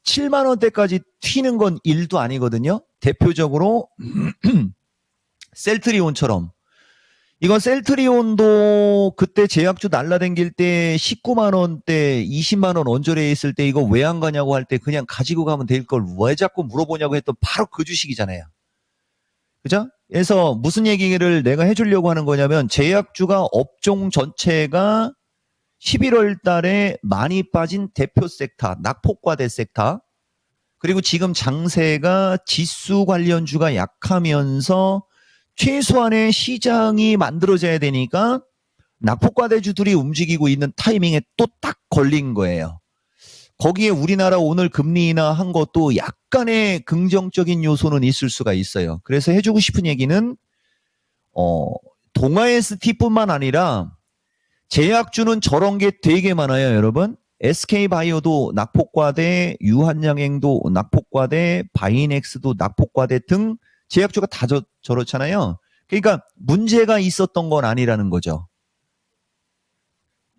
7만 원대까지 튀는 건 일도 아니거든요. 대표적으로 셀트리온처럼. 이건 셀트리온도 그때 제약주 날라댕길 때 19만 원대, 20만 원 언저리에 있을 때 이거 왜 안 가냐고 할 때 그냥 가지고 가면 될 걸 왜 자꾸 물어보냐고 했던 바로 그 주식이잖아요. 그죠? 그래서 무슨 얘기를 내가 해주려고 하는 거냐면 제약주가 업종 전체가 11월 달에 많이 빠진 대표 섹터, 낙폭과대 섹터, 그리고 지금 장세가 지수 관련주가 약하면서 최소한의 시장이 만들어져야 되니까 낙폭과대주들이 움직이고 있는 타이밍에 또 딱 걸린 거예요. 거기에 우리나라 오늘 금리 인하한 것도 약간의 긍정적인 요소는 있을 수가 있어요. 그래서 해주고 싶은 얘기는 동아 ST뿐만 아니라 제약주는 저런 게 되게 많아요, 여러분. SK바이오도 낙폭과대, 유한양행도 낙폭과대, 바이넥스도 낙폭과대 등 제약주가 다 저렇잖아요. 그러니까 문제가 있었던 건 아니라는 거죠.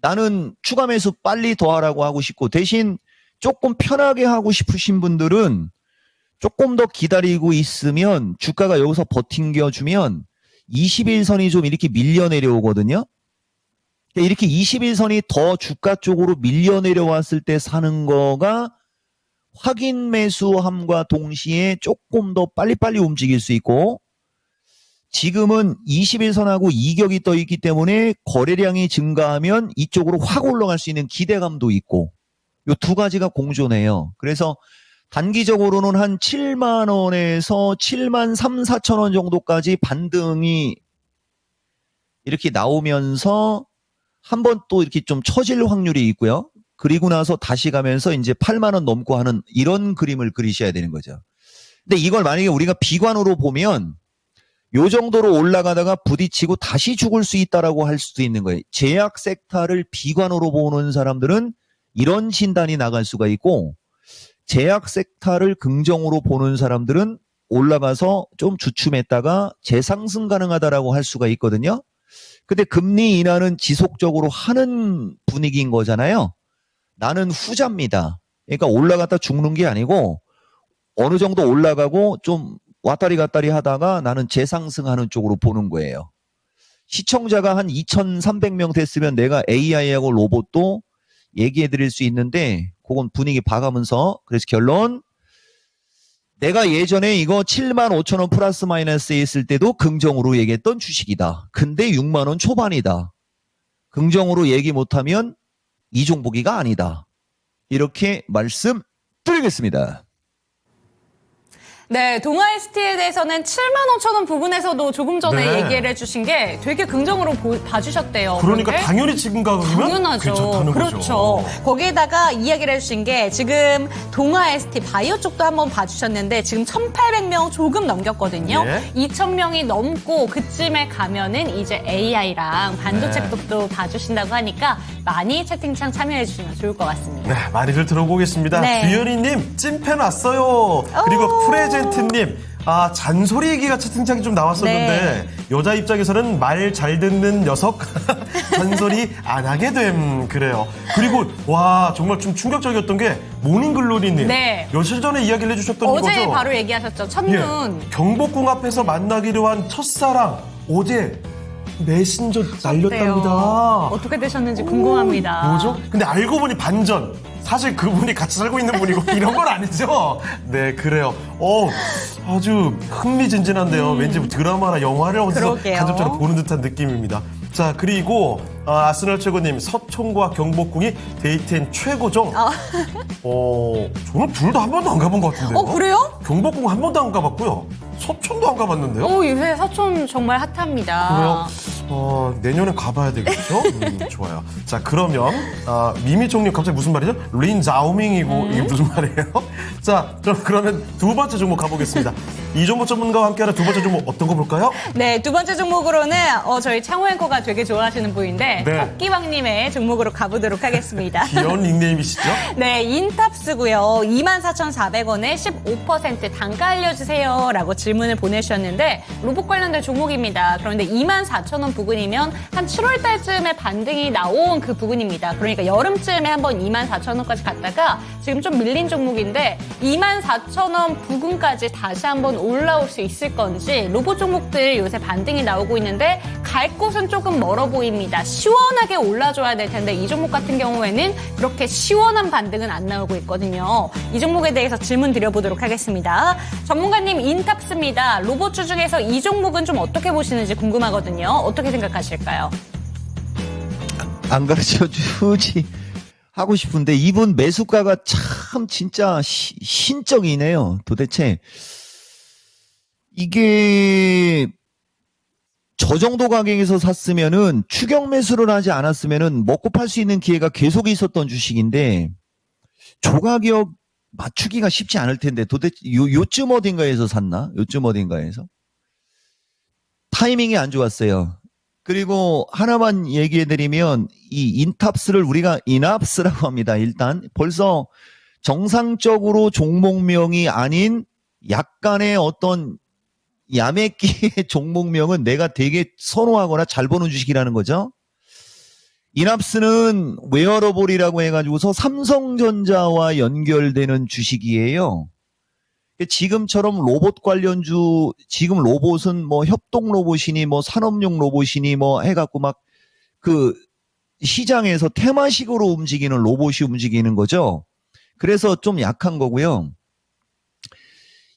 나는 추가 매수 빨리 더 하라고 하고 싶고 대신 조금 편하게 하고 싶으신 분들은 조금 더 기다리고 있으면 주가가 여기서 버팅겨주면 21선이 좀 이렇게 밀려 내려오거든요. 이렇게 21선이 더 주가 쪽으로 밀려 내려왔을 때 사는 거가 확인 매수함과 동시에 조금 더 빨리빨리 움직일 수 있고 지금은 21선하고 이격이 떠 있기 때문에 거래량이 증가하면 이쪽으로 확 올라갈 수 있는 기대감도 있고 이 두 가지가 공존해요. 그래서 단기적으로는 한 7만 원에서 7만 3, 4천 원 정도까지 반등이 이렇게 나오면서 한번 또 이렇게 좀 처질 확률이 있고요. 그리고 나서 다시 가면서 이제 8만 원 넘고 하는 이런 그림을 그리셔야 되는 거죠. 근데 이걸 만약에 우리가 비관으로 보면 요 정도로 올라가다가 부딪히고 다시 죽을 수 있다라고 할 수도 있는 거예요. 제약 섹터를 비관으로 보는 사람들은 이런 진단이 나갈 수가 있고 제약 섹터를 긍정으로 보는 사람들은 올라가서 좀 주춤했다가 재상승 가능하다라고 할 수가 있거든요. 근데 금리 인하는 지속적으로 하는 분위기인 거잖아요. 나는 후자입니다. 그러니까 올라갔다 죽는 게 아니고 어느 정도 올라가고 좀 왔다리 갔다리 하다가 나는 재상승하는 쪽으로 보는 거예요. 시청자가 한 2,300명 됐으면 내가 AI하고 로봇도 얘기해 드릴 수 있는데 그건 분위기 봐가면서 그래서 결론 내가 예전에 이거 7만 5천 원 플러스 마이너스에 있을 때도 긍정으로 얘기했던 주식이다. 근데 6만 원 초반이다. 긍정으로 얘기 못하면 이종보기가 아니다. 이렇게 말씀드리겠습니다. 네, 동아 ST에 대해서는 7만 5천 원 부분에서도 조금 전에 네. 얘기를 해주신 게 되게 긍정으로 봐주셨대요. 그러니까 그런데 당연히 지금 가격이면 당연하죠. 괜찮다는 그렇죠. 거죠. 거기에다가 이야기를 해주신 게 지금 동아 ST 바이오 쪽도 한번 봐주셨는데 지금 1,800명 조금 넘겼거든요. 예. 2,000명이 넘고 그쯤에 가면은 이제 AI랑 반도체 네. 쪽도 봐주신다고 하니까 많이 채팅창 참여해주시면 좋을 것 같습니다. 네, 많이들 들어보겠습니다. 네. 주연이님 찐팬 왔어요. 그리고 프레젠트님 잔소리 얘기가 채팅창에 좀 나왔었는데 여자 입장에서는 말 잘 듣는 녀석 잔소리 안 하게 됨 그래요. 그리고 와 정말 좀 충격적이었던 게 모닝글로리님 네. 며칠 전에 이야기를 해주셨던 어제 거죠. 바로 얘기하셨죠. 첫눈. 예, 경복궁 앞에서 만나기로 한 첫사랑 어제 메신저 날렸답니다. 어떻게 되셨는지 궁금합니다. 뭐죠? 근데 알고 보니 반전. 사실 그분이 같이 살고 있는 분이고 이런 건 아니죠? 네, 그래요. 아주 흥미진진한데요. 왠지 드라마나 영화를 어디서 그러게요. 간접적으로 보는 듯한 느낌입니다. 자, 그리고 아스널 최고님 서촌과 경복궁이 데이트엔 최고죠? 저는 둘 다 한 번도 안 가본 것 같은데요. 그래요? 경복궁 한 번도 안 가봤고요. 서촌도 안 가봤는데요. 요새 서촌 정말 핫합니다. 그래요? 내년에 가봐야 되겠죠? 좋아요. 자, 그러면, 미미총님 갑자기 무슨 말이죠? 린자오밍이고, 이게 무슨 말이에요? 자, 그러면 두 번째 종목 가보겠습니다. 이종목 전문가와 함께하는 두 번째 종목 어떤 거 볼까요? 네, 두 번째 종목으로는 저희 창호 앵커가 되게 좋아하시는 분인데 네. 토끼왕님의 종목으로 가보도록 하겠습니다. 귀여운 닉네임이시죠? 네, 인탑스고요. 24,400원에 15% 단가 알려주세요 라고 질문을 보내주셨는데 로봇 관련된 종목입니다. 그런데 24,000원 부분이면 한 7월 달쯤에 반등이 나온 그 부분입니다. 그러니까 여름쯤에 한번 24,000원까지 갔다가 지금 좀 밀린 종목인데 24,000원 부근까지 다시 한번 올라올 수 있을 건지 로봇 종목들 요새 반등이 나오고 있는데 갈 곳은 조금 멀어 보입니다. 시원하게 올라줘야 될 텐데 이 종목 같은 경우에는 그렇게 시원한 반등은 안 나오고 있거든요. 이 종목에 대해서 질문 드려보도록 하겠습니다. 전문가님 인탑스입니다. 로봇주 중에서 이 종목은 좀 어떻게 보시는지 궁금하거든요. 어떻게 생각하실까요? 안 가르쳐 주지 하고 싶은데 이분 매수가가 참 진짜 신적이네요. 도대체 이게 저 정도 가격에서 샀으면은 추격 매수를 하지 않았으면은 먹고 팔 수 있는 기회가 계속 있었던 주식인데 조가격 맞추기가 쉽지 않을 텐데 도대체 요쯤 어딘가에서 샀나? 요쯤 어딘가에서 타이밍이 안 좋았어요. 그리고 하나만 얘기해드리면 이 인탑스를 우리가 인합스라고 합니다. 일단 벌써 정상적으로 종목명이 아닌 약간의 어떤 야매끼의 종목명은 내가 되게 선호하거나 잘 보는 주식이라는 거죠. 인합스는 웨어러블이라고 해가지고서 삼성전자와 연결되는 주식이에요. 지금처럼 로봇 관련주, 지금 로봇은 뭐 협동 로봇이니 뭐 산업용 로봇이니 뭐 해갖고 막 그 시장에서 테마식으로 움직이는 로봇이 움직이는 거죠. 그래서 좀 약한 거고요.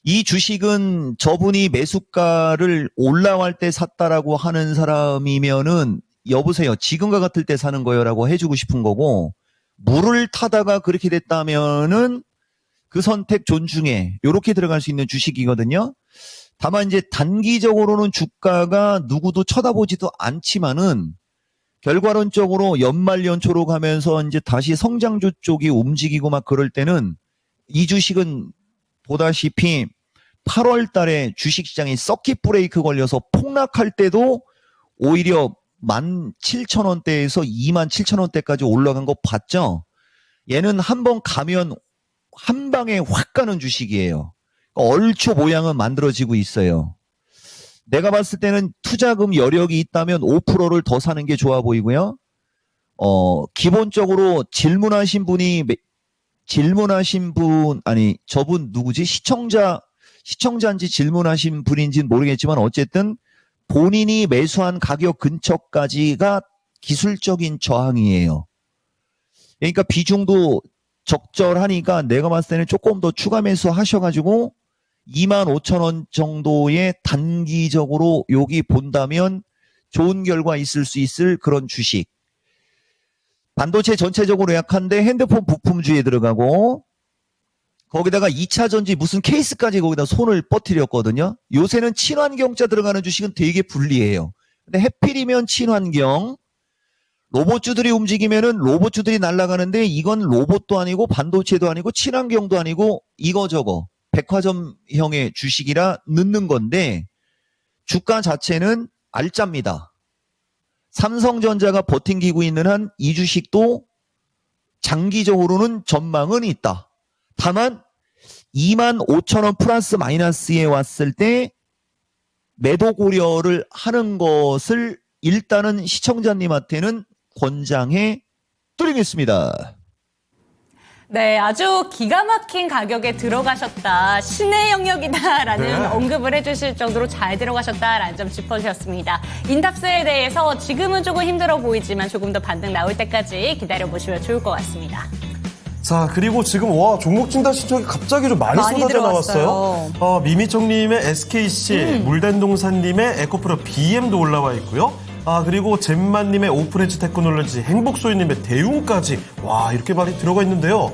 이 주식은 저분이 매수가를 올라갈 때 샀다라고 하는 사람이면은 여보세요. 지금과 같을 때 사는 거요라고 해주고 싶은 거고 물을 타다가 그렇게 됐다면은 그 선택 존중해. 요렇게 들어갈 수 있는 주식이거든요. 다만 이제 단기적으로는 주가가 누구도 쳐다보지도 않지만은 결과론적으로 연말 연초로 가면서 이제 다시 성장주 쪽이 움직이고 막 그럴 때는 이 주식은 보다시피 8월 달에 주식시장이 서킷 브레이크 걸려서 폭락할 때도 오히려 17,000원대에서 27,000원대까지 올라간 거 봤죠? 얘는 한번 가면 한 방에 확 가는 주식이에요. 얼추 모양은 만들어지고 있어요. 내가 봤을 때는 투자금 여력이 있다면 5%를 더 사는 게 좋아 보이고요. 기본적으로 질문하신 분, 아니, 저분 누구지? 시청자인지 질문하신 분인지는 모르겠지만 어쨌든 본인이 매수한 가격 근처까지가 기술적인 저항이에요. 그러니까 비중도 적절하니까 내가 봤을 때는 조금 더 추가 매수 하셔가지고 25,000원 정도의 단기적으로 여기 본다면 좋은 결과 있을 수 있을 그런 주식. 반도체 전체적으로 약한데 핸드폰 부품주에 들어가고 거기다가 2차 전지 무슨 케이스까지 거기다 손을 뻗뜨렸거든요. 요새는 친환경자 들어가는 주식은 되게 불리해요. 근데 해필이면 친환경. 로봇주들이 움직이면은 로봇주들이 날아가는데 이건 로봇도 아니고 반도체도 아니고 친환경도 아니고 이거저거 백화점형의 주식이라 넣는 건데 주가 자체는 알짜입니다. 삼성전자가 버팅기고 있는 한 이 주식도 장기적으로는 전망은 있다. 다만 25,000원 플러스 마이너스에 왔을 때 매도 고려를 하는 것을 일단은 시청자님한테는 권장해 드리겠습니다. 네, 아주 기가 막힌 가격에 들어가셨다. 신의 영역이다라는 네. 언급을 해주실 정도로 잘 들어가셨다라는 점 짚어주셨습니다. 인탑스에 대해서 지금은 조금 힘들어 보이지만 조금 더 반등 나올 때까지 기다려보시면 좋을 것 같습니다. 자, 그리고 지금 종목 진단 신청이 갑자기 좀 많이 쏟아져 들어왔어요. 나왔어요. 미미총님의 SKC, 물댄동산님의 에코프로 BM도 올라와 있고요. 그리고 잼만님의 오픈에지 테크놀로지, 행복소유님의 대웅까지 와 이렇게 많이 들어가 있는데요.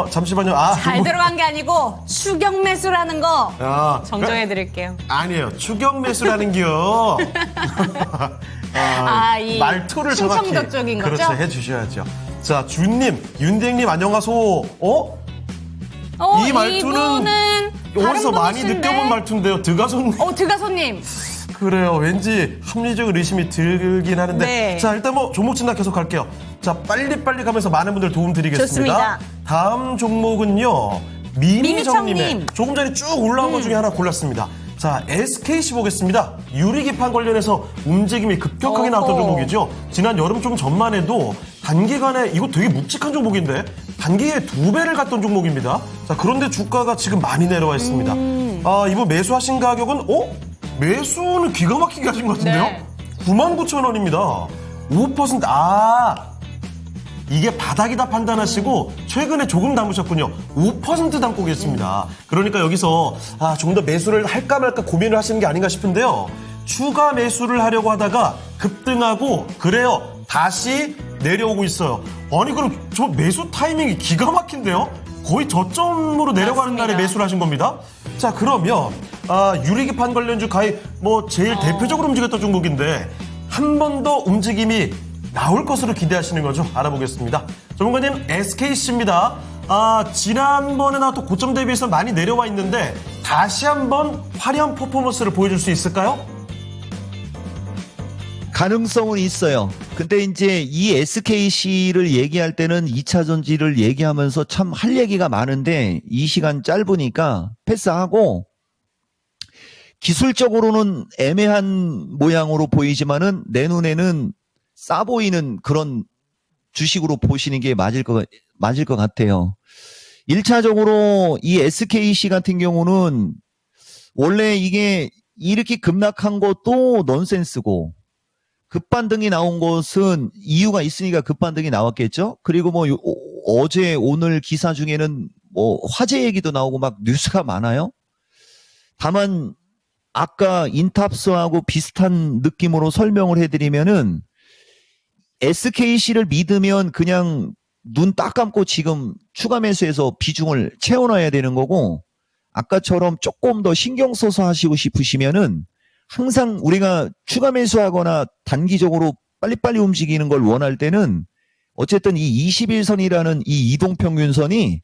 잠시만요. 잘 들어간 게 아니고 추격 매수라는 거 정정해 그래? 드릴게요. 아니에요. 추격 매수라는 게요. 이 말투를 충청도 정확히 쪽인 거죠? 그렇죠. 해주셔야죠. 자, 준님, 윤댕님 안녕하소. 이 말투는 어디서 많이 느껴본 말투인데요. 드가손님. 드가손님. 그래요. 왠지 합리적 의심이 들긴 하는데. 네. 자, 일단 종목 진단 계속 갈게요. 자, 빨리빨리 가면서 많은 분들 도움 드리겠습니다. 좋습니다. 다음 종목은요. 미미정님의 미미청님. 조금 전에 쭉 올라온 것 중에 하나 골랐습니다. 자, SKC 보겠습니다. 유리기판 관련해서 움직임이 급격하게 나왔던 종목이죠. 지난 여름 좀 전만 해도 단기간에 이거 되게 묵직한 종목인데 단기에 2배를 갔던 종목입니다. 자, 그런데 주가가 지금 많이 내려와 있습니다. 이번 매수하신 가격은 매수는 기가 막히게 하신 것 같은데요? 네. 99,000원입니다. 5% 이게 바닥이다 판단하시고 최근에 조금 담으셨군요. 5% 담고 계십니다. 그러니까 여기서 조금 더 매수를 할까 말까 고민을 하시는 게 아닌가 싶은데요. 추가 매수를 하려고 하다가 급등하고 그래요. 다시 내려오고 있어요. 아니 그럼 저 매수 타이밍이 기가 막힌데요? 거의 저점으로 내려가는 맞습니다. 날에 매수를 하신 겁니다. 자, 그러면 유리기판 관련주 가히 제일 대표적으로 움직였던 종목인데 한 번 더 움직임이 나올 것으로 기대하시는 거죠. 알아보겠습니다. 전문가님, SKC입니다. 지난번에 나왔던 고점 대비해서 많이 내려와 있는데 다시 한번 화려한 퍼포먼스를 보여줄 수 있을까요? 가능성은 있어요. 근데 이제 이 SKC를 얘기할 때는 2차 전지를 얘기하면서 참 할 얘기가 많은데 이 시간 짧으니까 패스하고, 기술적으로는 애매한 모양으로 보이지만은 내 눈에는 싸 보이는 그런 주식으로 보시는 게 맞을 것 같아요. 1차적으로 이 SKC 같은 경우는 원래 이게 이렇게 급락한 것도 넌센스고, 급반등이 나온 것은 이유가 있으니까 급반등이 나왔겠죠. 그리고 어제 오늘 기사 중에는 화재 얘기도 나오고 막 뉴스가 많아요. 다만 아까 인탑스하고 비슷한 느낌으로 설명을 해드리면은 SKC를 믿으면 그냥 눈 딱 감고 지금 추가 매수해서 비중을 채워놔야 되는 거고, 아까처럼 조금 더 신경 써서 하시고 싶으시면은 항상 우리가 추가 매수하거나 단기적으로 빨리빨리 움직이는 걸 원할 때는 어쨌든 이 21선이라는 이 이동평균선이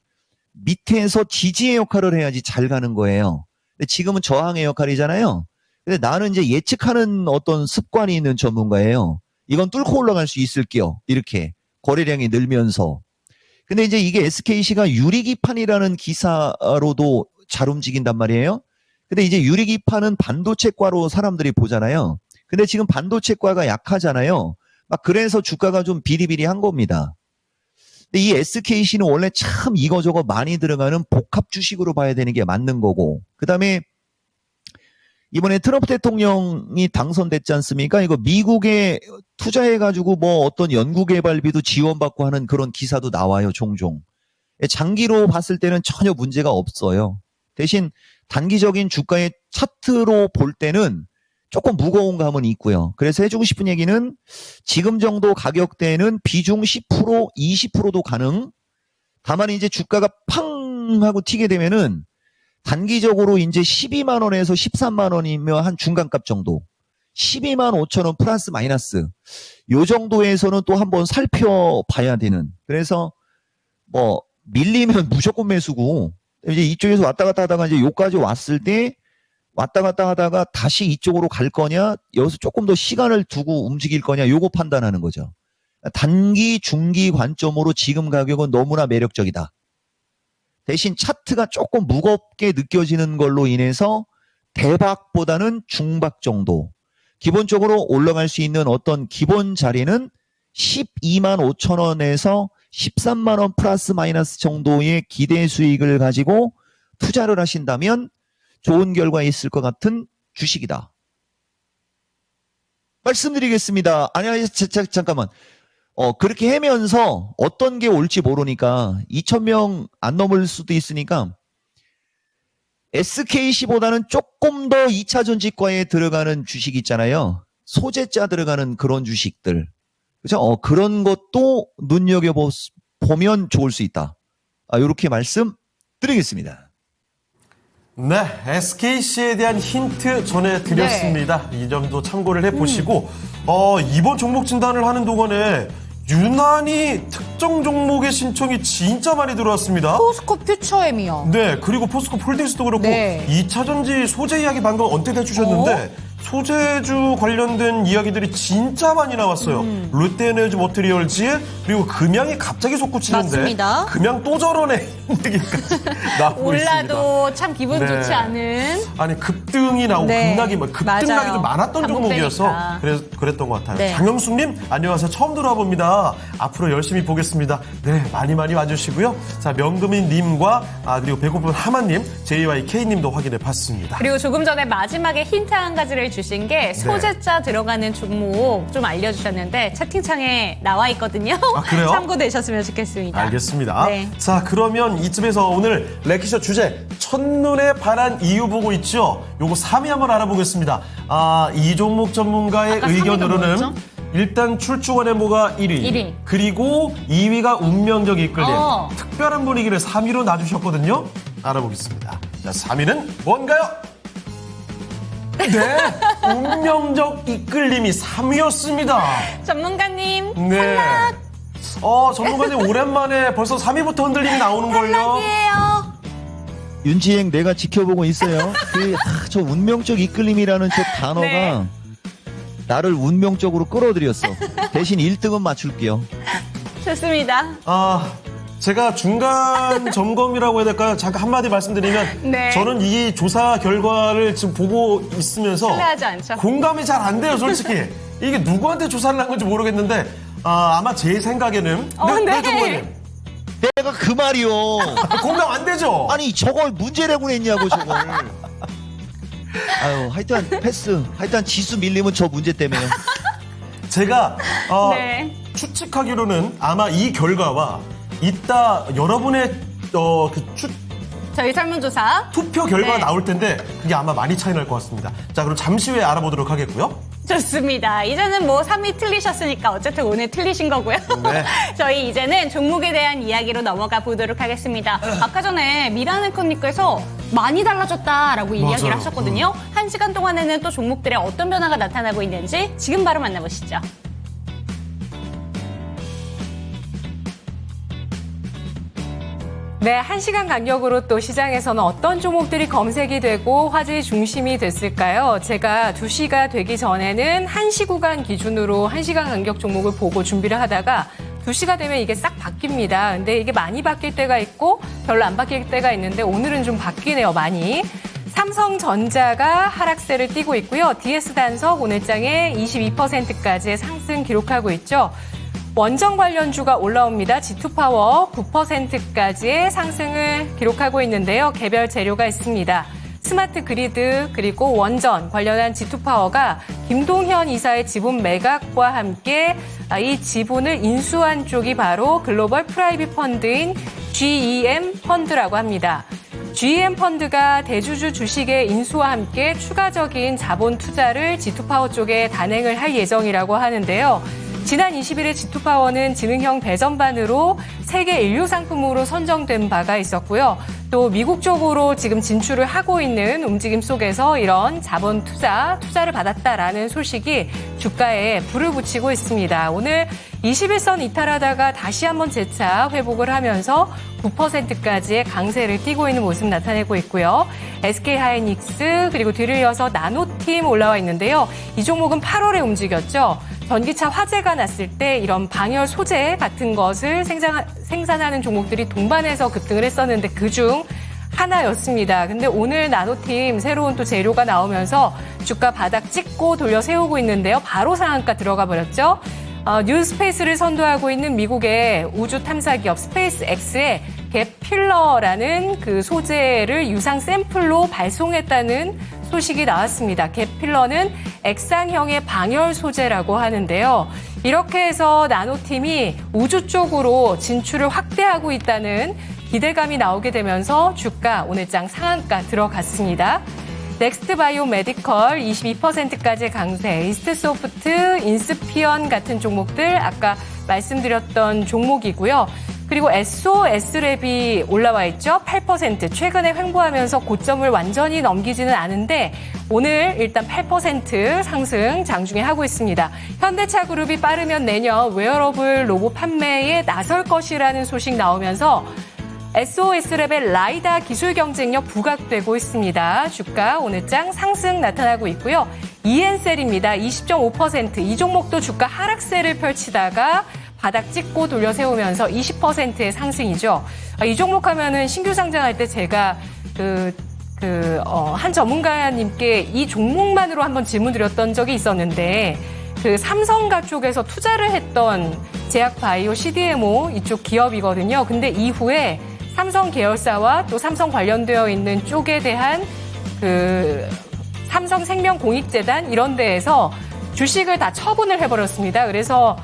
밑에서 지지의 역할을 해야지 잘 가는 거예요. 근데 지금은 저항의 역할이잖아요. 근데 나는 이제 예측하는 어떤 습관이 있는 전문가예요. 이건 뚫고 올라갈 수 있을게요. 이렇게 거래량이 늘면서. 근데 이제 이게 SKC가 유리기판이라는 기사로도 잘 움직인단 말이에요. 근데 이제 유리기판은 반도체과로 사람들이 보잖아요. 근데 지금 반도체과가 약하잖아요. 막 그래서 주가가 좀 비리비리한 겁니다. 근데 이 SKC는 원래 참 이거저거 많이 들어가는 복합 주식으로 봐야 되는 게 맞는 거고, 그 다음에 이번에 트럼프 대통령이 당선됐지 않습니까? 이거 미국에 투자해가지고 어떤 연구개발비도 지원받고 하는 그런 기사도 나와요, 종종. 장기로 봤을 때는 전혀 문제가 없어요. 대신 단기적인 주가의 차트로 볼 때는 조금 무거운 감은 있고요. 그래서 해주고 싶은 얘기는 지금 정도 가격대는 비중 10%, 20%도 가능. 다만 이제 주가가 팡 하고 튀게 되면은 단기적으로 이제 12만 원에서 13만 원이면 한 중간값 정도. 12만 5천 원 플러스 마이너스. 요 정도에서는 또 한번 살펴봐야 되는. 그래서 밀리면 무조건 매수고, 이제 이쪽에서 왔다 갔다 하다가 이제 요까지 왔을 때 왔다 갔다 하다가 다시 이쪽으로 갈 거냐, 여기서 조금 더 시간을 두고 움직일 거냐, 요거 판단하는 거죠. 단기, 중기 관점으로 지금 가격은 너무나 매력적이다. 대신 차트가 조금 무겁게 느껴지는 걸로 인해서 대박보다는 중박 정도. 기본적으로 올라갈 수 있는 어떤 기본 자리는 12만 5천 원에서 13만 원 플러스 마이너스 정도의 기대 수익을 가지고 투자를 하신다면 좋은 결과 있을 것 같은 주식이다. 말씀드리겠습니다. 아니, 잠깐만. 그렇게 하면서 어떤 게 올지 모르니까 2,000명 안 넘을 수도 있으니까 SKC보다는 조금 더 2차 전지과에 들어가는 주식 있잖아요. 소재자 들어가는 그런 주식들. 그죠? 그런 것도 눈여겨보면 좋을 수 있다. 이렇게 말씀드리겠습니다. 네, SKC에 대한 힌트 전해드렸습니다. 이 점도 참고를 해보시고 이번 종목 진단을 하는 동안에 유난히 특정 종목의 신청이 진짜 많이 들어왔습니다. 포스코 퓨처엠이요. 네, 그리고 포스코 홀딩스도 그렇고 네. 2차전지 소재 이야기 방금 언뜻 해주셨는데 소재주 관련된 이야기들이 진짜 많이 나왔어요. 롯데에너지 머티리얼즈, 그리고 금양이 갑자기 솟구치는데 맞습니다. 금양 또 저러네. 얘기까지 나오고 있습니다. 올라도 참 기분 네. 좋지 않은. 아니 급등이 나오고 네. 급락이 급등락이 맞아요. 좀 많았던 종목이어서 반복되니까. 그랬던 것 같아요. 네. 장영숙님 안녕하세요. 처음 들어와 봅니다. 앞으로 열심히 보겠습니다. 네, 많이 와주시고요. 자, 명금인님과 그리고 배고픈 하마님, JYK님도 확인해 봤습니다. 그리고 조금 전에 마지막에 힌트 한 가지를 주신 게 소재자 들어가는 종목 좀 알려주셨는데 채팅창에 나와 있거든요. 아, 그래요? 참고되셨으면 좋겠습니다. 알겠습니다. 네. 자, 그러면 이쯤에서 오늘 렉키쇼 주제 첫눈에 반한 이유 보고 있죠? 요거 3위 한번 알아보겠습니다. 이 종목 전문가의 아까 의견으로는 3위가 뭐였죠? 일단 출중한 해모가 1위, 1위. 그리고 2위가 운명적 이끌림, 어. 특별한 분위기를 3위로 놔주셨거든요. 알아보겠습니다. 자, 3위는 뭔가요? 네, 운명적 이끌림이 3위였습니다. 전문가님 네. 전문가님 오랜만에 벌써 3위부터 흔들림이 나오는 걸요. 탈락이에요. 윤지행 내가 지켜보고 있어요. 저 운명적 이끌림이라는 저 단어가 네. 나를 운명적으로 끌어들였어. 대신 1등은 맞출게요. 좋습니다. 제가 중간 점검이라고 해야 될까요? 잠깐 한마디 말씀드리면 네. 저는 이 조사 결과를 지금 보고 있으면서 신뢰하지 않죠. 공감이 잘 안 돼요, 솔직히. 이게 누구한테 조사를 한 건지 모르겠는데 아마 제 생각에는 네. 전문가님. 내가 그 말이요. 공감 안 되죠? 아니 저걸 문제라고 했냐고 저걸. 아유 하여튼 패스. 하여튼 지수 밀리면 저 문제 때문에요. 제가 네. 추측하기로는 아마 이 결과와 이따 여러분의 저희 설문조사. 투표 결과가 네. 나올 텐데 그게 아마 많이 차이 날 것 같습니다. 자, 그럼 잠시 후에 알아보도록 하겠고요. 좋습니다. 이제는 뭐 3위 틀리셨으니까 어쨌든 오늘 틀리신 거고요. 네. 저희 이제는 종목에 대한 이야기로 넘어가 보도록 하겠습니다. 아까 전에 미라네커님께서 많이 달라졌다라고 이야기를 맞아요. 하셨거든요. 1시간 동안에는 또 종목들의 어떤 변화가 나타나고 있는지 지금 바로 만나보시죠. 네, 1시간 간격으로 또 시장에서는 어떤 종목들이 검색이 되고 화제의 중심이 됐을까요? 제가 2시가 되기 전에는 1시 구간 기준으로 1시간 간격 종목을 보고 준비를 하다가 2시가 되면 이게 싹 바뀝니다. 근데 이게 많이 바뀔 때가 있고 별로 안 바뀔 때가 있는데 오늘은 좀 바뀌네요, 많이. 삼성전자가 하락세를 띠고 있고요. DS단석 오늘장에 22%까지의 상승 기록하고 있죠. 원전 관련주가 올라옵니다. G2파워 9%까지의 상승을 기록하고 있는데요. 개별 재료가 있습니다. 스마트 그리드 그리고 원전 관련한 G2파워가 김동현 이사의 지분 매각과 함께 이 지분을 인수한 쪽이 바로 글로벌 프라이빗 펀드인 GEM 펀드라고 합니다. GEM 펀드가 대주주 주식의 인수와 함께 추가적인 자본 투자를 G2파워 쪽에 단행을 할 예정이라고 하는데요. 지난 20일에 G2파워는 지능형 배전반으로 세계 인류 상품으로 선정된 바가 있었고요. 또 미국 쪽으로 지금 진출을 하고 있는 움직임 속에서 이런 자본 투자를 받았다라는 소식이 주가에 불을 붙이고 있습니다. 오늘 21선 이탈하다가 다시 한번 재차 회복을 하면서 9%까지의 강세를 띠고 있는 모습 나타내고 있고요. SK하이닉스 그리고 뒤를 이어서 나노팀 올라와 있는데요. 이 종목은 8월에 움직였죠. 전기차 화재가 났을 때 이런 방열 소재 같은 것을 생산하는 종목들이 동반해서 급등을 했었는데 그중 하나였습니다. 근데 오늘 나노팀 새로운 또 재료가 나오면서 주가 바닥 찍고 돌려 세우고 있는데요. 바로 상한가 들어가 버렸죠. 뉴스페이스를 선도하고 있는 미국의 우주 탐사 기업 스페이스X의 갭필러라는 그 소재를 유상 샘플로 발송했다는 소식이 나왔습니다. 갭필러는 액상형의 방열 소재라고 하는데요. 이렇게 해서 나노팀이 우주 쪽으로 진출을 확대하고 있다는 기대감이 나오게 되면서 주가 오늘장 상한가 들어갔습니다. 넥스트바이오 메디컬 22%까지 강세, 이스트소프트, 인스피언 같은 종목들 아까 말씀드렸던 종목이고요. 그리고 SOS랩이 올라와 있죠. 8% 최근에 횡보하면서 고점을 완전히 넘기지는 않은데 오늘 일단 8% 상승 장중에 하고 있습니다. 현대차그룹이 빠르면 내년 웨어러블 로봇 판매에 나설 것이라는 소식 나오면서 SOS랩의 라이다 기술 경쟁력 부각되고 있습니다. 주가 오늘장 상승 나타나고 있고요. EN셀입니다. 20.5%. 이 종목도 주가 하락세를 펼치다가 바닥 찍고 돌려 세우면서 20%의 상승이죠. 이 종목 하면은 신규 상장할 때 제가 한 전문가님께 이 종목만으로 한번 질문 드렸던 적이 있었는데 삼성가 쪽에서 투자를 했던 제약바이오 CDMO 이쪽 기업이거든요. 근데 이후에 삼성 계열사와 또 삼성 관련되어 있는 쪽에 대한 삼성생명공익재단 이런 데에서 주식을 다 처분을 해버렸습니다. 그래서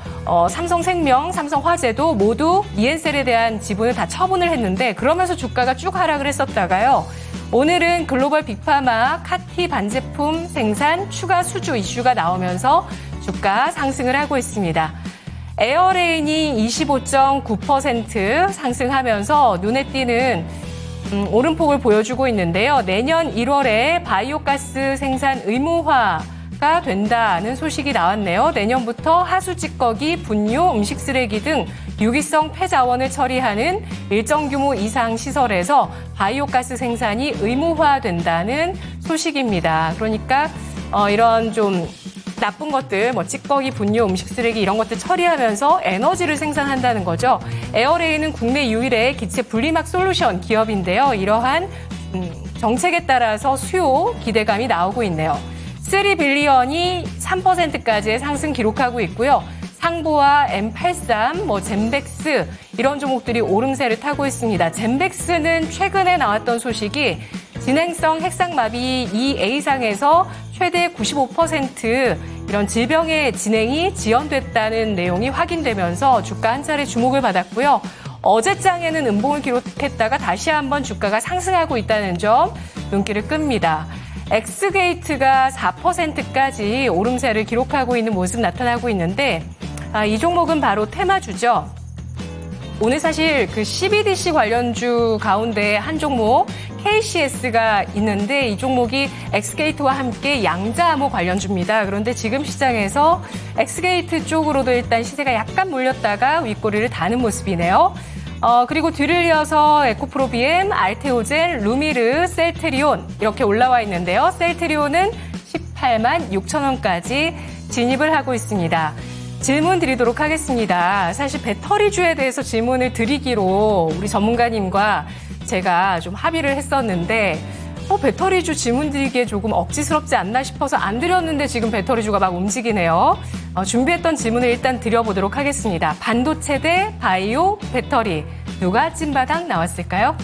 삼성생명, 삼성화재도 모두 이엔셀에 대한 지분을 다 처분을 했는데 그러면서 주가가 쭉 하락을 했었다가요. 오늘은 글로벌 빅파마 카티 반제품 생산 추가 수주 이슈가 나오면서 주가 상승을 하고 있습니다. 에어레인이 25.9% 상승하면서 눈에 띄는 오름폭을 보여주고 있는데요. 내년 1월에 바이오가스 생산 의무화가 된다는 소식이 나왔네요. 내년부터 하수 찌꺼기, 분유, 음식 쓰레기 등 유기성 폐자원을 처리하는 일정 규모 이상 시설에서 바이오가스 생산이 의무화된다는 소식입니다. 그러니까 이런 좀 나쁜 것들, 찌꺼기, 분유, 음식 쓰레기 이런 것들 처리하면서 에너지를 생산한다는 거죠. 에어레인은 국내 유일의 기체 분리막 솔루션 기업인데요. 이러한 정책에 따라서 수요 기대감이 나오고 있네요. 3빌리언이 3%까지의 상승 기록하고 있고요. 상보와 M83, 젠백스 이런 종목들이 오름세를 타고 있습니다. 젠백스는 최근에 나왔던 소식이 진행성 핵상마비 2A상에서 최대 95% 이런 질병의 진행이 지연됐다는 내용이 확인되면서 주가 한 차례 주목을 받았고요. 어제장에는 음봉을 기록했다가 다시 한번 주가가 상승하고 있다는 점 눈길을 끕니다. 엑스게이트가 4%까지 오름세를 기록하고 있는 모습 나타나고 있는데 이 종목은 바로 테마주죠. 오늘 사실 CBDC 관련주 가운데 한 종목 KCS가 있는데 이 종목이 엑스게이트와 함께 양자암호 관련주입니다. 그런데 지금 시장에서 엑스게이트 쪽으로도 일단 시세가 약간 몰렸다가 윗꼬리를 다는 모습이네요. 그리고 뒤를 이어서 에코프로비엠, 알테오젠, 루미르, 셀트리온 이렇게 올라와 있는데요. 셀트리온은 18만 6천 원까지 진입을 하고 있습니다. 질문 드리도록 하겠습니다. 사실 배터리주에 대해서 질문을 드리기로 우리 전문가님과 제가 좀 합의를 했었는데 배터리주 질문 드리기에 조금 억지스럽지 않나 싶어서 안 드렸는데 지금 배터리주가 막 움직이네요. 준비했던 질문을 일단 드려보도록 하겠습니다. 반도체 대 바이오, 배터리 누가 찐바닥 나왔을까요?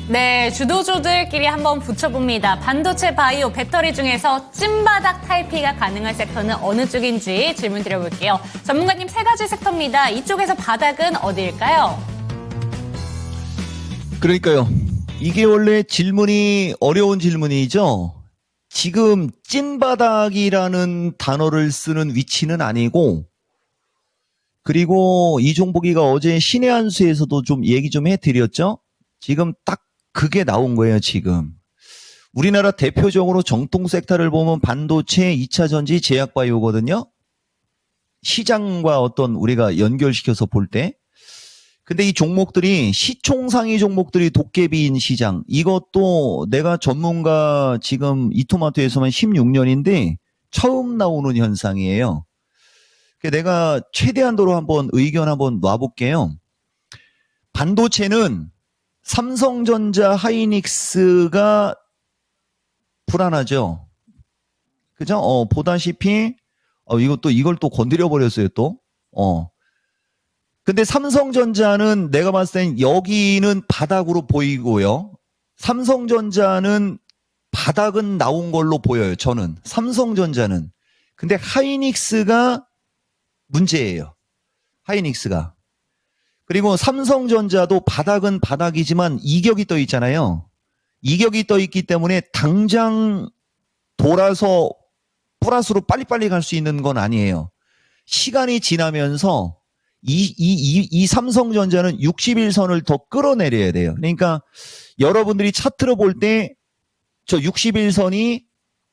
네, 주도주들끼리 한번 붙여봅니다. 반도체, 바이오, 배터리 중에서 찐바닥 탈피가 가능한 섹터는 어느 쪽인지 질문 드려볼게요. 전문가님 세 가지 섹터입니다. 이쪽에서 바닥은 어디일까요? 그러니까요. 이게 원래 질문이 어려운 질문이죠. 지금 찐바닥이라는 단어를 쓰는 위치는 아니고 그리고 이종복이가 어제 신의 한 수에서도 좀 얘기 좀 해드렸죠. 지금 딱 그게 나온 거예요, 지금. 우리나라 대표적으로 정통 섹터를 보면 반도체, 2차 전지, 제약바이오거든요. 시장과 어떤 우리가 연결시켜서 볼 때. 근데 이 종목들이 시총상위 종목들이 도깨비인 시장. 이것도 내가 전문가 지금 이토마토에서만 16년인데 처음 나오는 현상이에요. 내가 최대한도로 한번 의견 한번 놔볼게요. 반도체는 삼성전자, 하이닉스가 불안하죠. 그죠? 보다시피, 이걸 또 건드려버렸어요, 또. 근데 삼성전자는 내가 봤을 땐 여기는 바닥으로 보이고요. 삼성전자는 바닥은 나온 걸로 보여요, 저는. 삼성전자는. 근데 하이닉스가 문제예요. 하이닉스가. 그리고 삼성전자도 바닥은 바닥이지만 이격이 떠 있잖아요. 이격이 떠 있기 때문에 당장 돌아서 플러스로 빨리빨리 갈 수 있는 건 아니에요. 시간이 지나면서 이 삼성전자는 60일선을 더 끌어내려야 돼요. 그러니까 여러분들이 차트로 볼 때 저 60일선이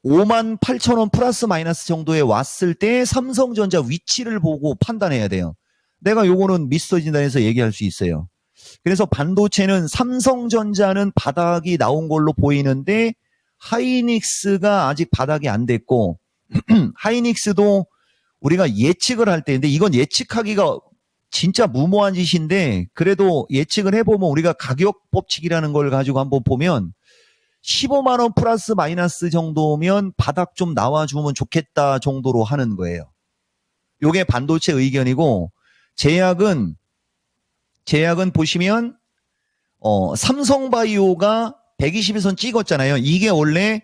5만 8천 원 플러스 마이너스 정도에 왔을 때 삼성전자 위치를 보고 판단해야 돼요. 내가 요거는 미스터 진단에서 얘기할 수 있어요. 그래서 반도체는 삼성전자는 바닥이 나온 걸로 보이는데 하이닉스가 아직 바닥이 안 됐고 하이닉스도 우리가 예측을 할 때, 근데 이건 예측하기가 진짜 무모한 짓인데, 그래도 예측을 해보면 우리가 가격 법칙이라는 걸 가지고 한번 보면 15만 원 플러스 마이너스 정도면 바닥 좀 나와주면 좋겠다 정도로 하는 거예요. 요게 반도체 의견이고, 제약은 보시면 삼성바이오가 120일선 찍었잖아요. 이게 원래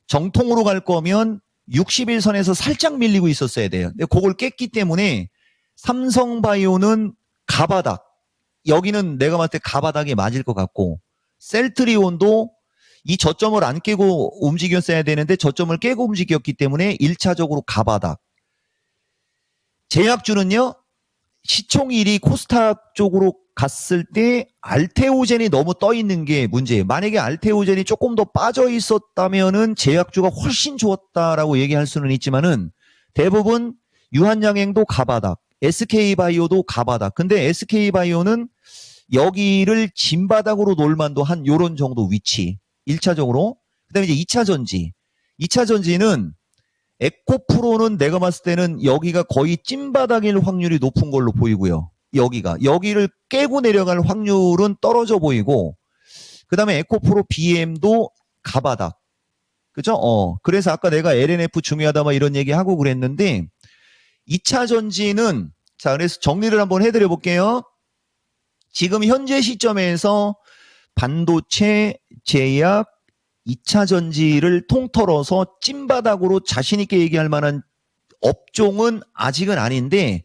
정통으로 갈 거면 60일선에서 살짝 밀리고 있었어야 돼요. 근데 그걸 깼기 때문에 삼성바이오는 가바닥, 여기는 내가 봤을 때 가바닥에 맞을 것 같고, 셀트리온도 이 저점을 안 깨고 움직였어야 되는데 저점을 깨고 움직였기 때문에 1차적으로 가바닥. 제약주는요, 시총일이 코스닥 쪽으로 갔을 때 알테오젠이 너무 떠 있는 게 문제예요. 만약에 알테오젠이 조금 더 빠져 있었다면은 제약주가 훨씬 좋았다라고 얘기할 수는 있지만은 대부분 유한양행도 가바닥, SK바이오도 가바닥. 근데 SK바이오는 여기를 진바닥으로 놀만도 한 요런 정도 위치. 1차적으로. 그다음에 이제 2차 전지. 2차 전지는 에코프로는 내가 봤을 때는 여기가 거의 찐바닥일 확률이 높은 걸로 보이고요. 여기를 깨고 내려갈 확률은 떨어져 보이고, 그 다음에 에코프로 BM도 가바닥. 그죠? 그래서 아까 내가 LNF 중요하다 막 이런 얘기 하고 그랬는데, 2차 전지는, 자, 그래서 정리를 한번 해드려 볼게요. 지금 현재 시점에서 반도체, 제약, 2차 전지를 통틀어서 찐바닥으로 자신있게 얘기할 만한 업종은 아직은 아닌데,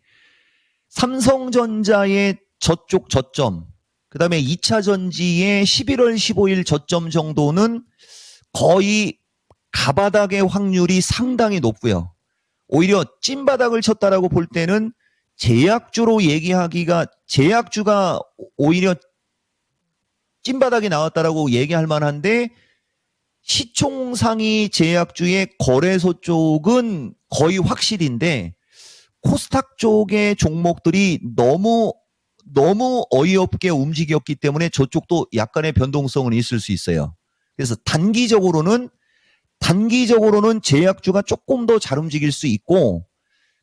삼성전자의 저쪽 저점, 그 다음에 2차 전지의 11월 15일 저점 정도는 거의 가바닥의 확률이 상당히 높고요. 오히려 찐바닥을 쳤다라고 볼 때는 제약주로 얘기하기가, 제약주가 오히려 찐바닥이 나왔다라고 얘기할 만한데, 시총상위 제약주의 거래소 쪽은 거의 확실인데, 코스닥 쪽의 종목들이 너무 어이없게 움직였기 때문에 저쪽도 약간의 변동성은 있을 수 있어요. 그래서 단기적으로는 제약주가 조금 더 잘 움직일 수 있고,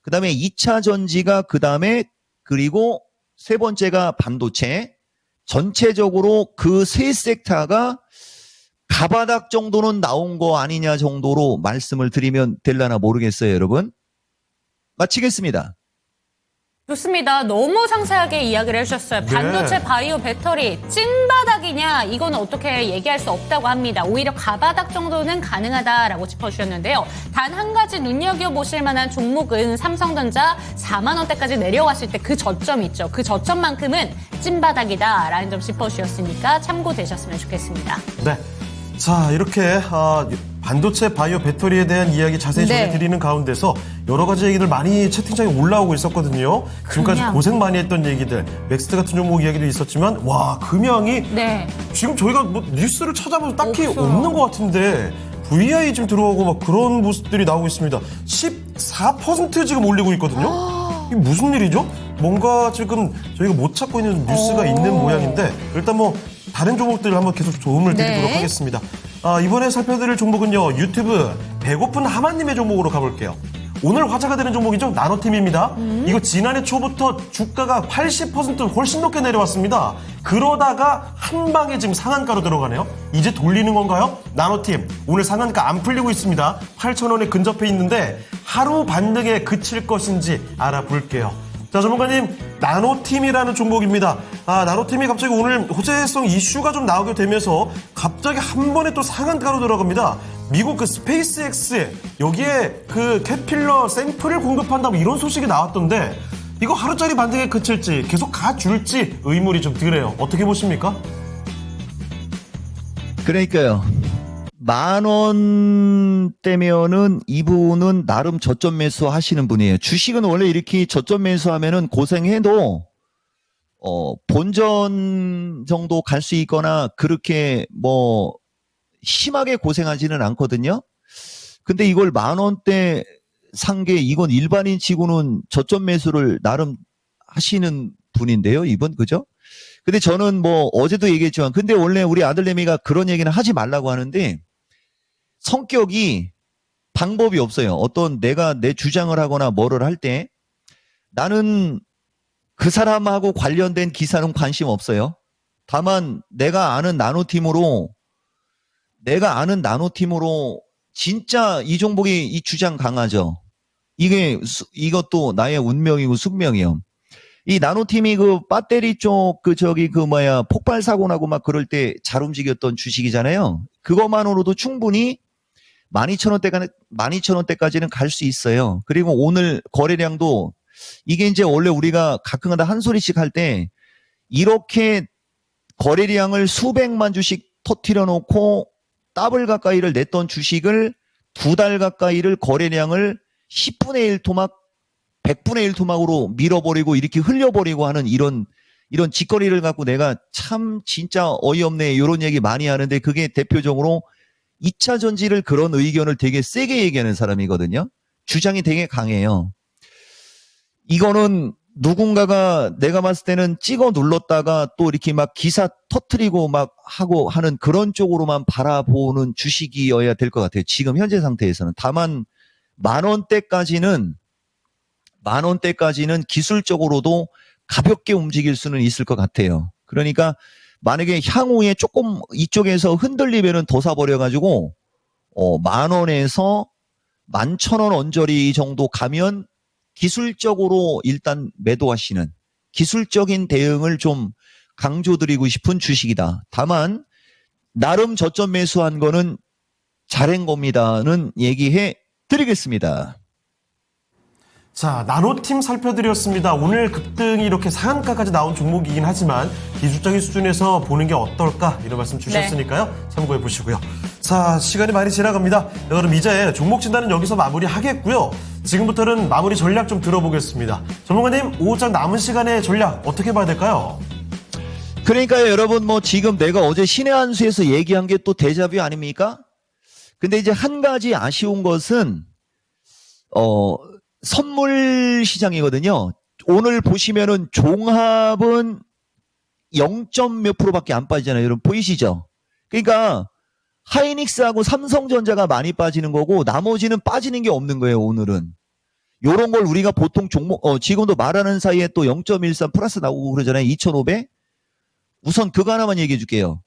그 다음에 2차 전지가 그 다음에, 그리고 세 번째가 반도체. 전체적으로 그 세 섹터가 가바닥 정도는 나온 거 아니냐 정도로 말씀을 드리면 될라나 모르겠어요, 여러분. 마치겠습니다. 좋습니다. 너무 상세하게 이야기를 해주셨어요. 반도체, 바이오, 배터리, 찐바닥이냐 이거는 어떻게 얘기할 수 없다고 합니다. 오히려 가바닥 정도는 가능하다라고 짚어주셨는데요. 단 한 가지 눈여겨보실 만한 종목은 삼성전자 4만 원대까지 내려왔을 때 그 저점 있죠. 그 저점만큼은 찐바닥이다라는 점 짚어주셨으니까 참고되셨으면 좋겠습니다. 네. 자, 이렇게 반도체, 바이오, 배터리에 대한 이야기 자세히 네. 전해드리는 가운데서 여러 가지 얘기들 많이 채팅창에 올라오고 있었거든요. 지금까지 금양. 고생 많이 했던 얘기들, 맥스트 같은 종목 이야기도 있었지만, 와, 금양이 네. 지금 저희가 뭐 뉴스를 찾아봐도 딱히 없어요. 없는 것 같은데 VI 지금 들어오고 막 그런 모습들이 나오고 있습니다. 14% 지금 올리고 있거든요. 이게 무슨 일이죠? 뭔가 지금 저희가 못 찾고 있는 뉴스가 있는 모양인데, 일단 뭐 다른 종목들을 한번 계속 도움을 드리도록 네. 하겠습니다. 이번에 살펴드릴 종목은요, 유튜브 배고픈 하마님의 종목으로 가볼게요. 오늘 화제가 되는 종목이죠. 나노팀입니다. 이거 지난해 초부터 주가가 80% 훨씬 높게 내려왔습니다. 그러다가 한 방에 지금 상한가로 들어가네요. 이제 돌리는 건가요? 나노팀 오늘 상한가 안 풀리고 있습니다. 8,000원에 근접해 있는데 하루 반등에 그칠 것인지 알아볼게요. 자, 전문가님, 나노팀이라는 종목입니다. 나노팀이 갑자기 오늘 호재성 이슈가 좀 나오게 되면서 갑자기 한 번에 또 상한가로 들어갑니다. 미국 그 스페이스X, 여기에 그 캐필러 샘플을 공급한다고 이런 소식이 나왔던데, 이거 하루짜리 반등에 그칠지 계속 가줄지 의문이 좀 드네요. 어떻게 보십니까? 그러니까요. 10,000원대면은 이분은 나름 저점 매수 하시는 분이에요. 주식은 원래 이렇게 저점 매수하면은 고생해도 본전 정도 갈 수 있거나 그렇게 뭐 심하게 고생하지는 않거든요. 근데 이걸 10,000원대 산 게 이건 일반인 치고는 저점 매수를 나름 하시는 분인데요, 이분. 그죠? 근데 저는 뭐 어제도 얘기했지만, 근데 원래 우리 아들내미가 그런 얘기는 하지 말라고 하는데, 성격이 방법이 없어요. 어떤 내가 내 주장을 하거나 뭐를 할 때 나는 그 사람하고 관련된 기사는 관심 없어요. 다만 내가 아는 나노팀으로 진짜 이종복이 이 주장 강하죠. 이것도 나의 운명이고 숙명이요. 이 나노팀이 그 배터리 쪽 폭발 사고 나고 막 그럴 때 잘 움직였던 주식이잖아요. 그것만으로도 충분히 12,000원대까지는 갈 수 있어요. 그리고 오늘 거래량도 이게 이제 원래 우리가 가끔가다 한 소리씩 할 때 이렇게 거래량을 수백만 주씩 터뜨려 놓고 더블 가까이를 냈던 주식을 2달 가까이를 거래량을 10분의 1 토막, 100분의 1 토막으로 밀어버리고 이렇게 흘려버리고 하는 이런 짓거리를 갖고 내가 참 진짜 어이없네 이런 얘기 많이 하는데 그게 대표적으로 2차 전지를 그런 의견을 되게 세게 얘기하는 사람이거든요. 주장이 되게 강해요. 이거는 누군가가 내가 봤을 때는 찍어 눌렀다가 또 이렇게 막 기사 터트리고 막 하고 하는 그런 쪽으로만 바라보는 주식이어야 될 것 같아요. 지금 현재 상태에서는. 다만 만 원대까지는 기술적으로도 가볍게 움직일 수는 있을 것 같아요. 그러니까 만약에 향후에 조금 이쪽에서 흔들리면은 더 사버려가지고 10,000원에서 11,000원 언저리 정도 가면 기술적으로 일단 매도하시는 기술적인 대응을 좀 강조드리고 싶은 주식이다. 다만 나름 저점 매수한 거는 잘한 겁니다는 얘기해 드리겠습니다. 자, 나노팀 살펴드렸습니다. 오늘 급등이 이렇게 상한가까지 나온 종목이긴 하지만 기술적인 수준에서 보는 게 어떨까 이런 말씀 주셨으니까요. 참고해 보시고요. 자, 시간이 많이 지나갑니다. 그럼 이제 종목 진단은 여기서 마무리하겠고요. 지금부터는 마무리 전략 좀 들어보겠습니다. 전문가님, 5장 남은 시간의 전략 어떻게 봐야 될까요? 그러니까요, 여러분 지금 내가 어제 신의 한 수에서 얘기한 게 또 데자뷰 아닙니까? 근데 이제 한 가지 아쉬운 것은 선물 시장이거든요. 오늘 보시면은 종합은 0몇 프로밖에 안 빠지잖아요. 여러분 보이시죠? 그러니까 하이닉스하고 삼성전자가 많이 빠지는 거고 나머지는 빠지는 게 없는 거예요. 오늘은. 요런 걸 우리가 보통 종목 지금도 말하는 사이에 또 0.13 플러스 나오고 그러잖아요. 2,500. 우선 그거 하나만 얘기해 줄게요.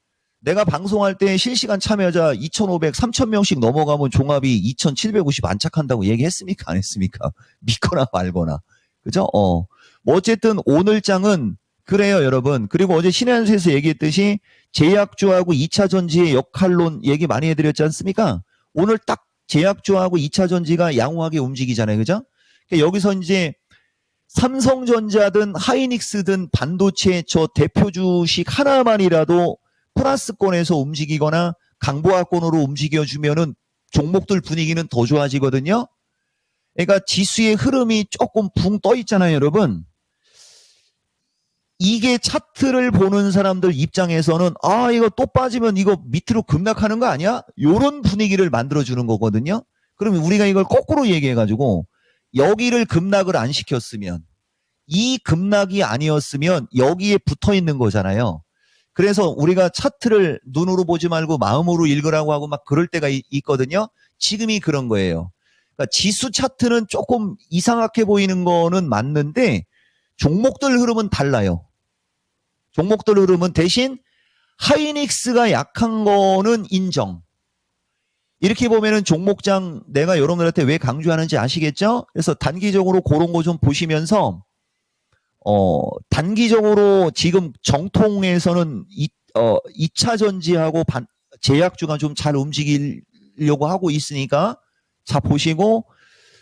내가 방송할 때 실시간 참여자 2,500, 3,000명씩 넘어가면 종합이 2,750 안착한다고 얘기했습니까? 안 했습니까? 믿거나 말거나. 그죠? 어쨌든 오늘 장은 그래요, 여러분. 그리고 어제 신의 한 수에서 얘기했듯이 제약주하고 2차 전지의 역할론 얘기 많이 해드렸지 않습니까? 오늘 딱 제약주하고 2차 전지가 양호하게 움직이잖아요. 그죠? 그러니까 여기서 이제 삼성전자든 하이닉스든 반도체 저 대표 주식 하나만이라도 플러스권에서 움직이거나 강보합권으로 움직여주면은 종목들 분위기는 더 좋아지거든요. 그러니까 지수의 흐름이 조금 붕 떠 있잖아요, 여러분. 이게 차트를 보는 사람들 입장에서는 이거 또 빠지면 이거 밑으로 급락하는 거 아니야? 요런 분위기를 만들어주는 거거든요. 그러면 우리가 이걸 거꾸로 얘기해가지고 여기를 급락을 안 시켰으면 이 급락이 아니었으면 여기에 붙어 있는 거잖아요. 그래서 우리가 차트를 눈으로 보지 말고 마음으로 읽으라고 하고 막 그럴 때가 있거든요. 지금이 그런 거예요. 그러니까 지수 차트는 조금 이상하게 보이는 거는 맞는데 종목들 흐름은 달라요. 종목들 흐름은 대신 하이닉스가 약한 거는 인정. 이렇게 보면은 종목장 내가 여러분들한테 왜 강조하는지 아시겠죠? 그래서 단기적으로 그런 거 좀 보시면서 단기적으로 지금 정통에서는 2차 전지하고 제약주가 좀 잘 움직이려고 하고 있으니까 자 보시고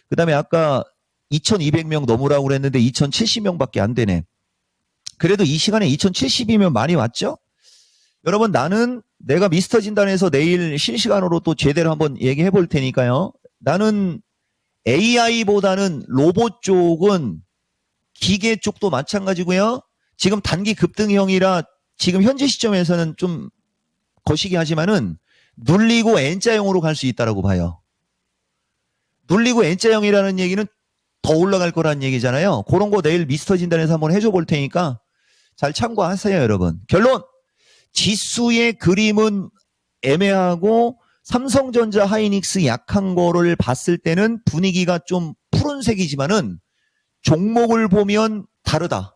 그 다음에 아까 2,200명 넘으라고 그랬는데 2,070명밖에 안 되네. 그래도 이 시간에 2,070이면 많이 왔죠? 여러분 나는 내가 미스터 진단에서 내일 실시간으로 또 제대로 한번 얘기해 볼 테니까요. 나는 AI보다는 로봇 쪽은 기계 쪽도 마찬가지고요. 지금 단기 급등형이라 지금 현재 시점에서는 좀 거시기 하지만은 눌리고 N자형으로 갈 수 있다라고 봐요. 눌리고 N자형이라는 얘기는 더 올라갈 거라는 얘기잖아요. 그런 거 내일 미스터 진단에서 한번 해줘 볼 테니까 잘 참고하세요, 여러분. 결론! 지수의 그림은 애매하고 삼성전자, 하이닉스 약한 거를 봤을 때는 분위기가 좀 푸른색이지만은 종목을 보면 다르다.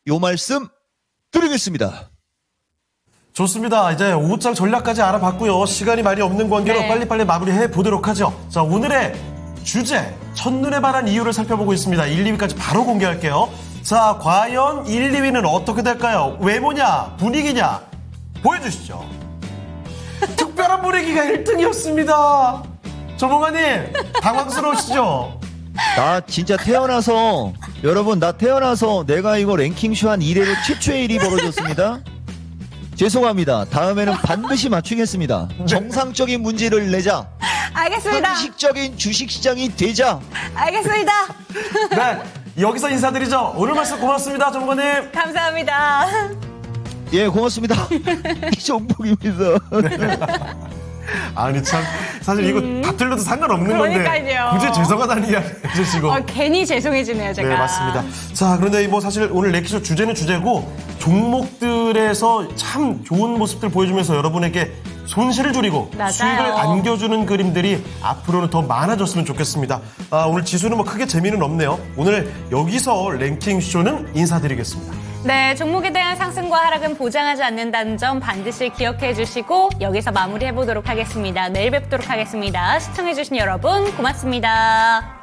요 말씀 드리겠습니다. 좋습니다. 이제 오후장 전략까지 알아봤고요. 시간이 많이 없는 관계로 네. 빨리빨리 마무리해 보도록 하죠. 자, 오늘의 주제, 첫눈에 반한 이유를 살펴보고 있습니다. 1, 2위까지 바로 공개할게요. 자, 과연 1, 2위는 어떻게 될까요? 외모냐, 분위기냐? 보여주시죠. 특별한 분위기가 1등이었습니다. 조봉아님, 당황스러우시죠? 나 진짜 태어나서 여러분 나 태어나서 내가 이거 랭킹쇼 한 1회로 최초의 일이 벌어졌습니다. 죄송합니다. 다음에는 반드시 맞추겠습니다. 정상적인 문제를 내자. 알겠습니다. 상식적인 주식시장이 되자. 알겠습니다. 네, 여기서 인사드리죠. 오늘 말씀 고맙습니다, 전무관님. 감사합니다. 예, 고맙습니다. 이종복입니다. 아니 참 사실 이거 다 틀려도 상관없는 건데 그러니까요. 굳이 죄송하다는 이야기 해주시고. 괜히 죄송해지네요, 제가. 네, 맞습니다. 자, 그런데 뭐 사실 오늘 랭킹쇼 주제는 주제고 종목들에서 참 좋은 모습들 보여주면서 여러분에게 손실을 줄이고 맞아요. 수익을 안겨주는 그림들이 앞으로는 더 많아졌으면 좋겠습니다. 오늘 지수는 뭐 크게 재미는 없네요. 오늘 여기서 랭킹쇼는 인사드리겠습니다. 네, 종목에 대한 상승과 하락은 보장하지 않는다는 점 반드시 기억해 주시고 여기서 마무리해 보도록 하겠습니다. 내일 뵙도록 하겠습니다. 시청해 주신 여러분 고맙습니다.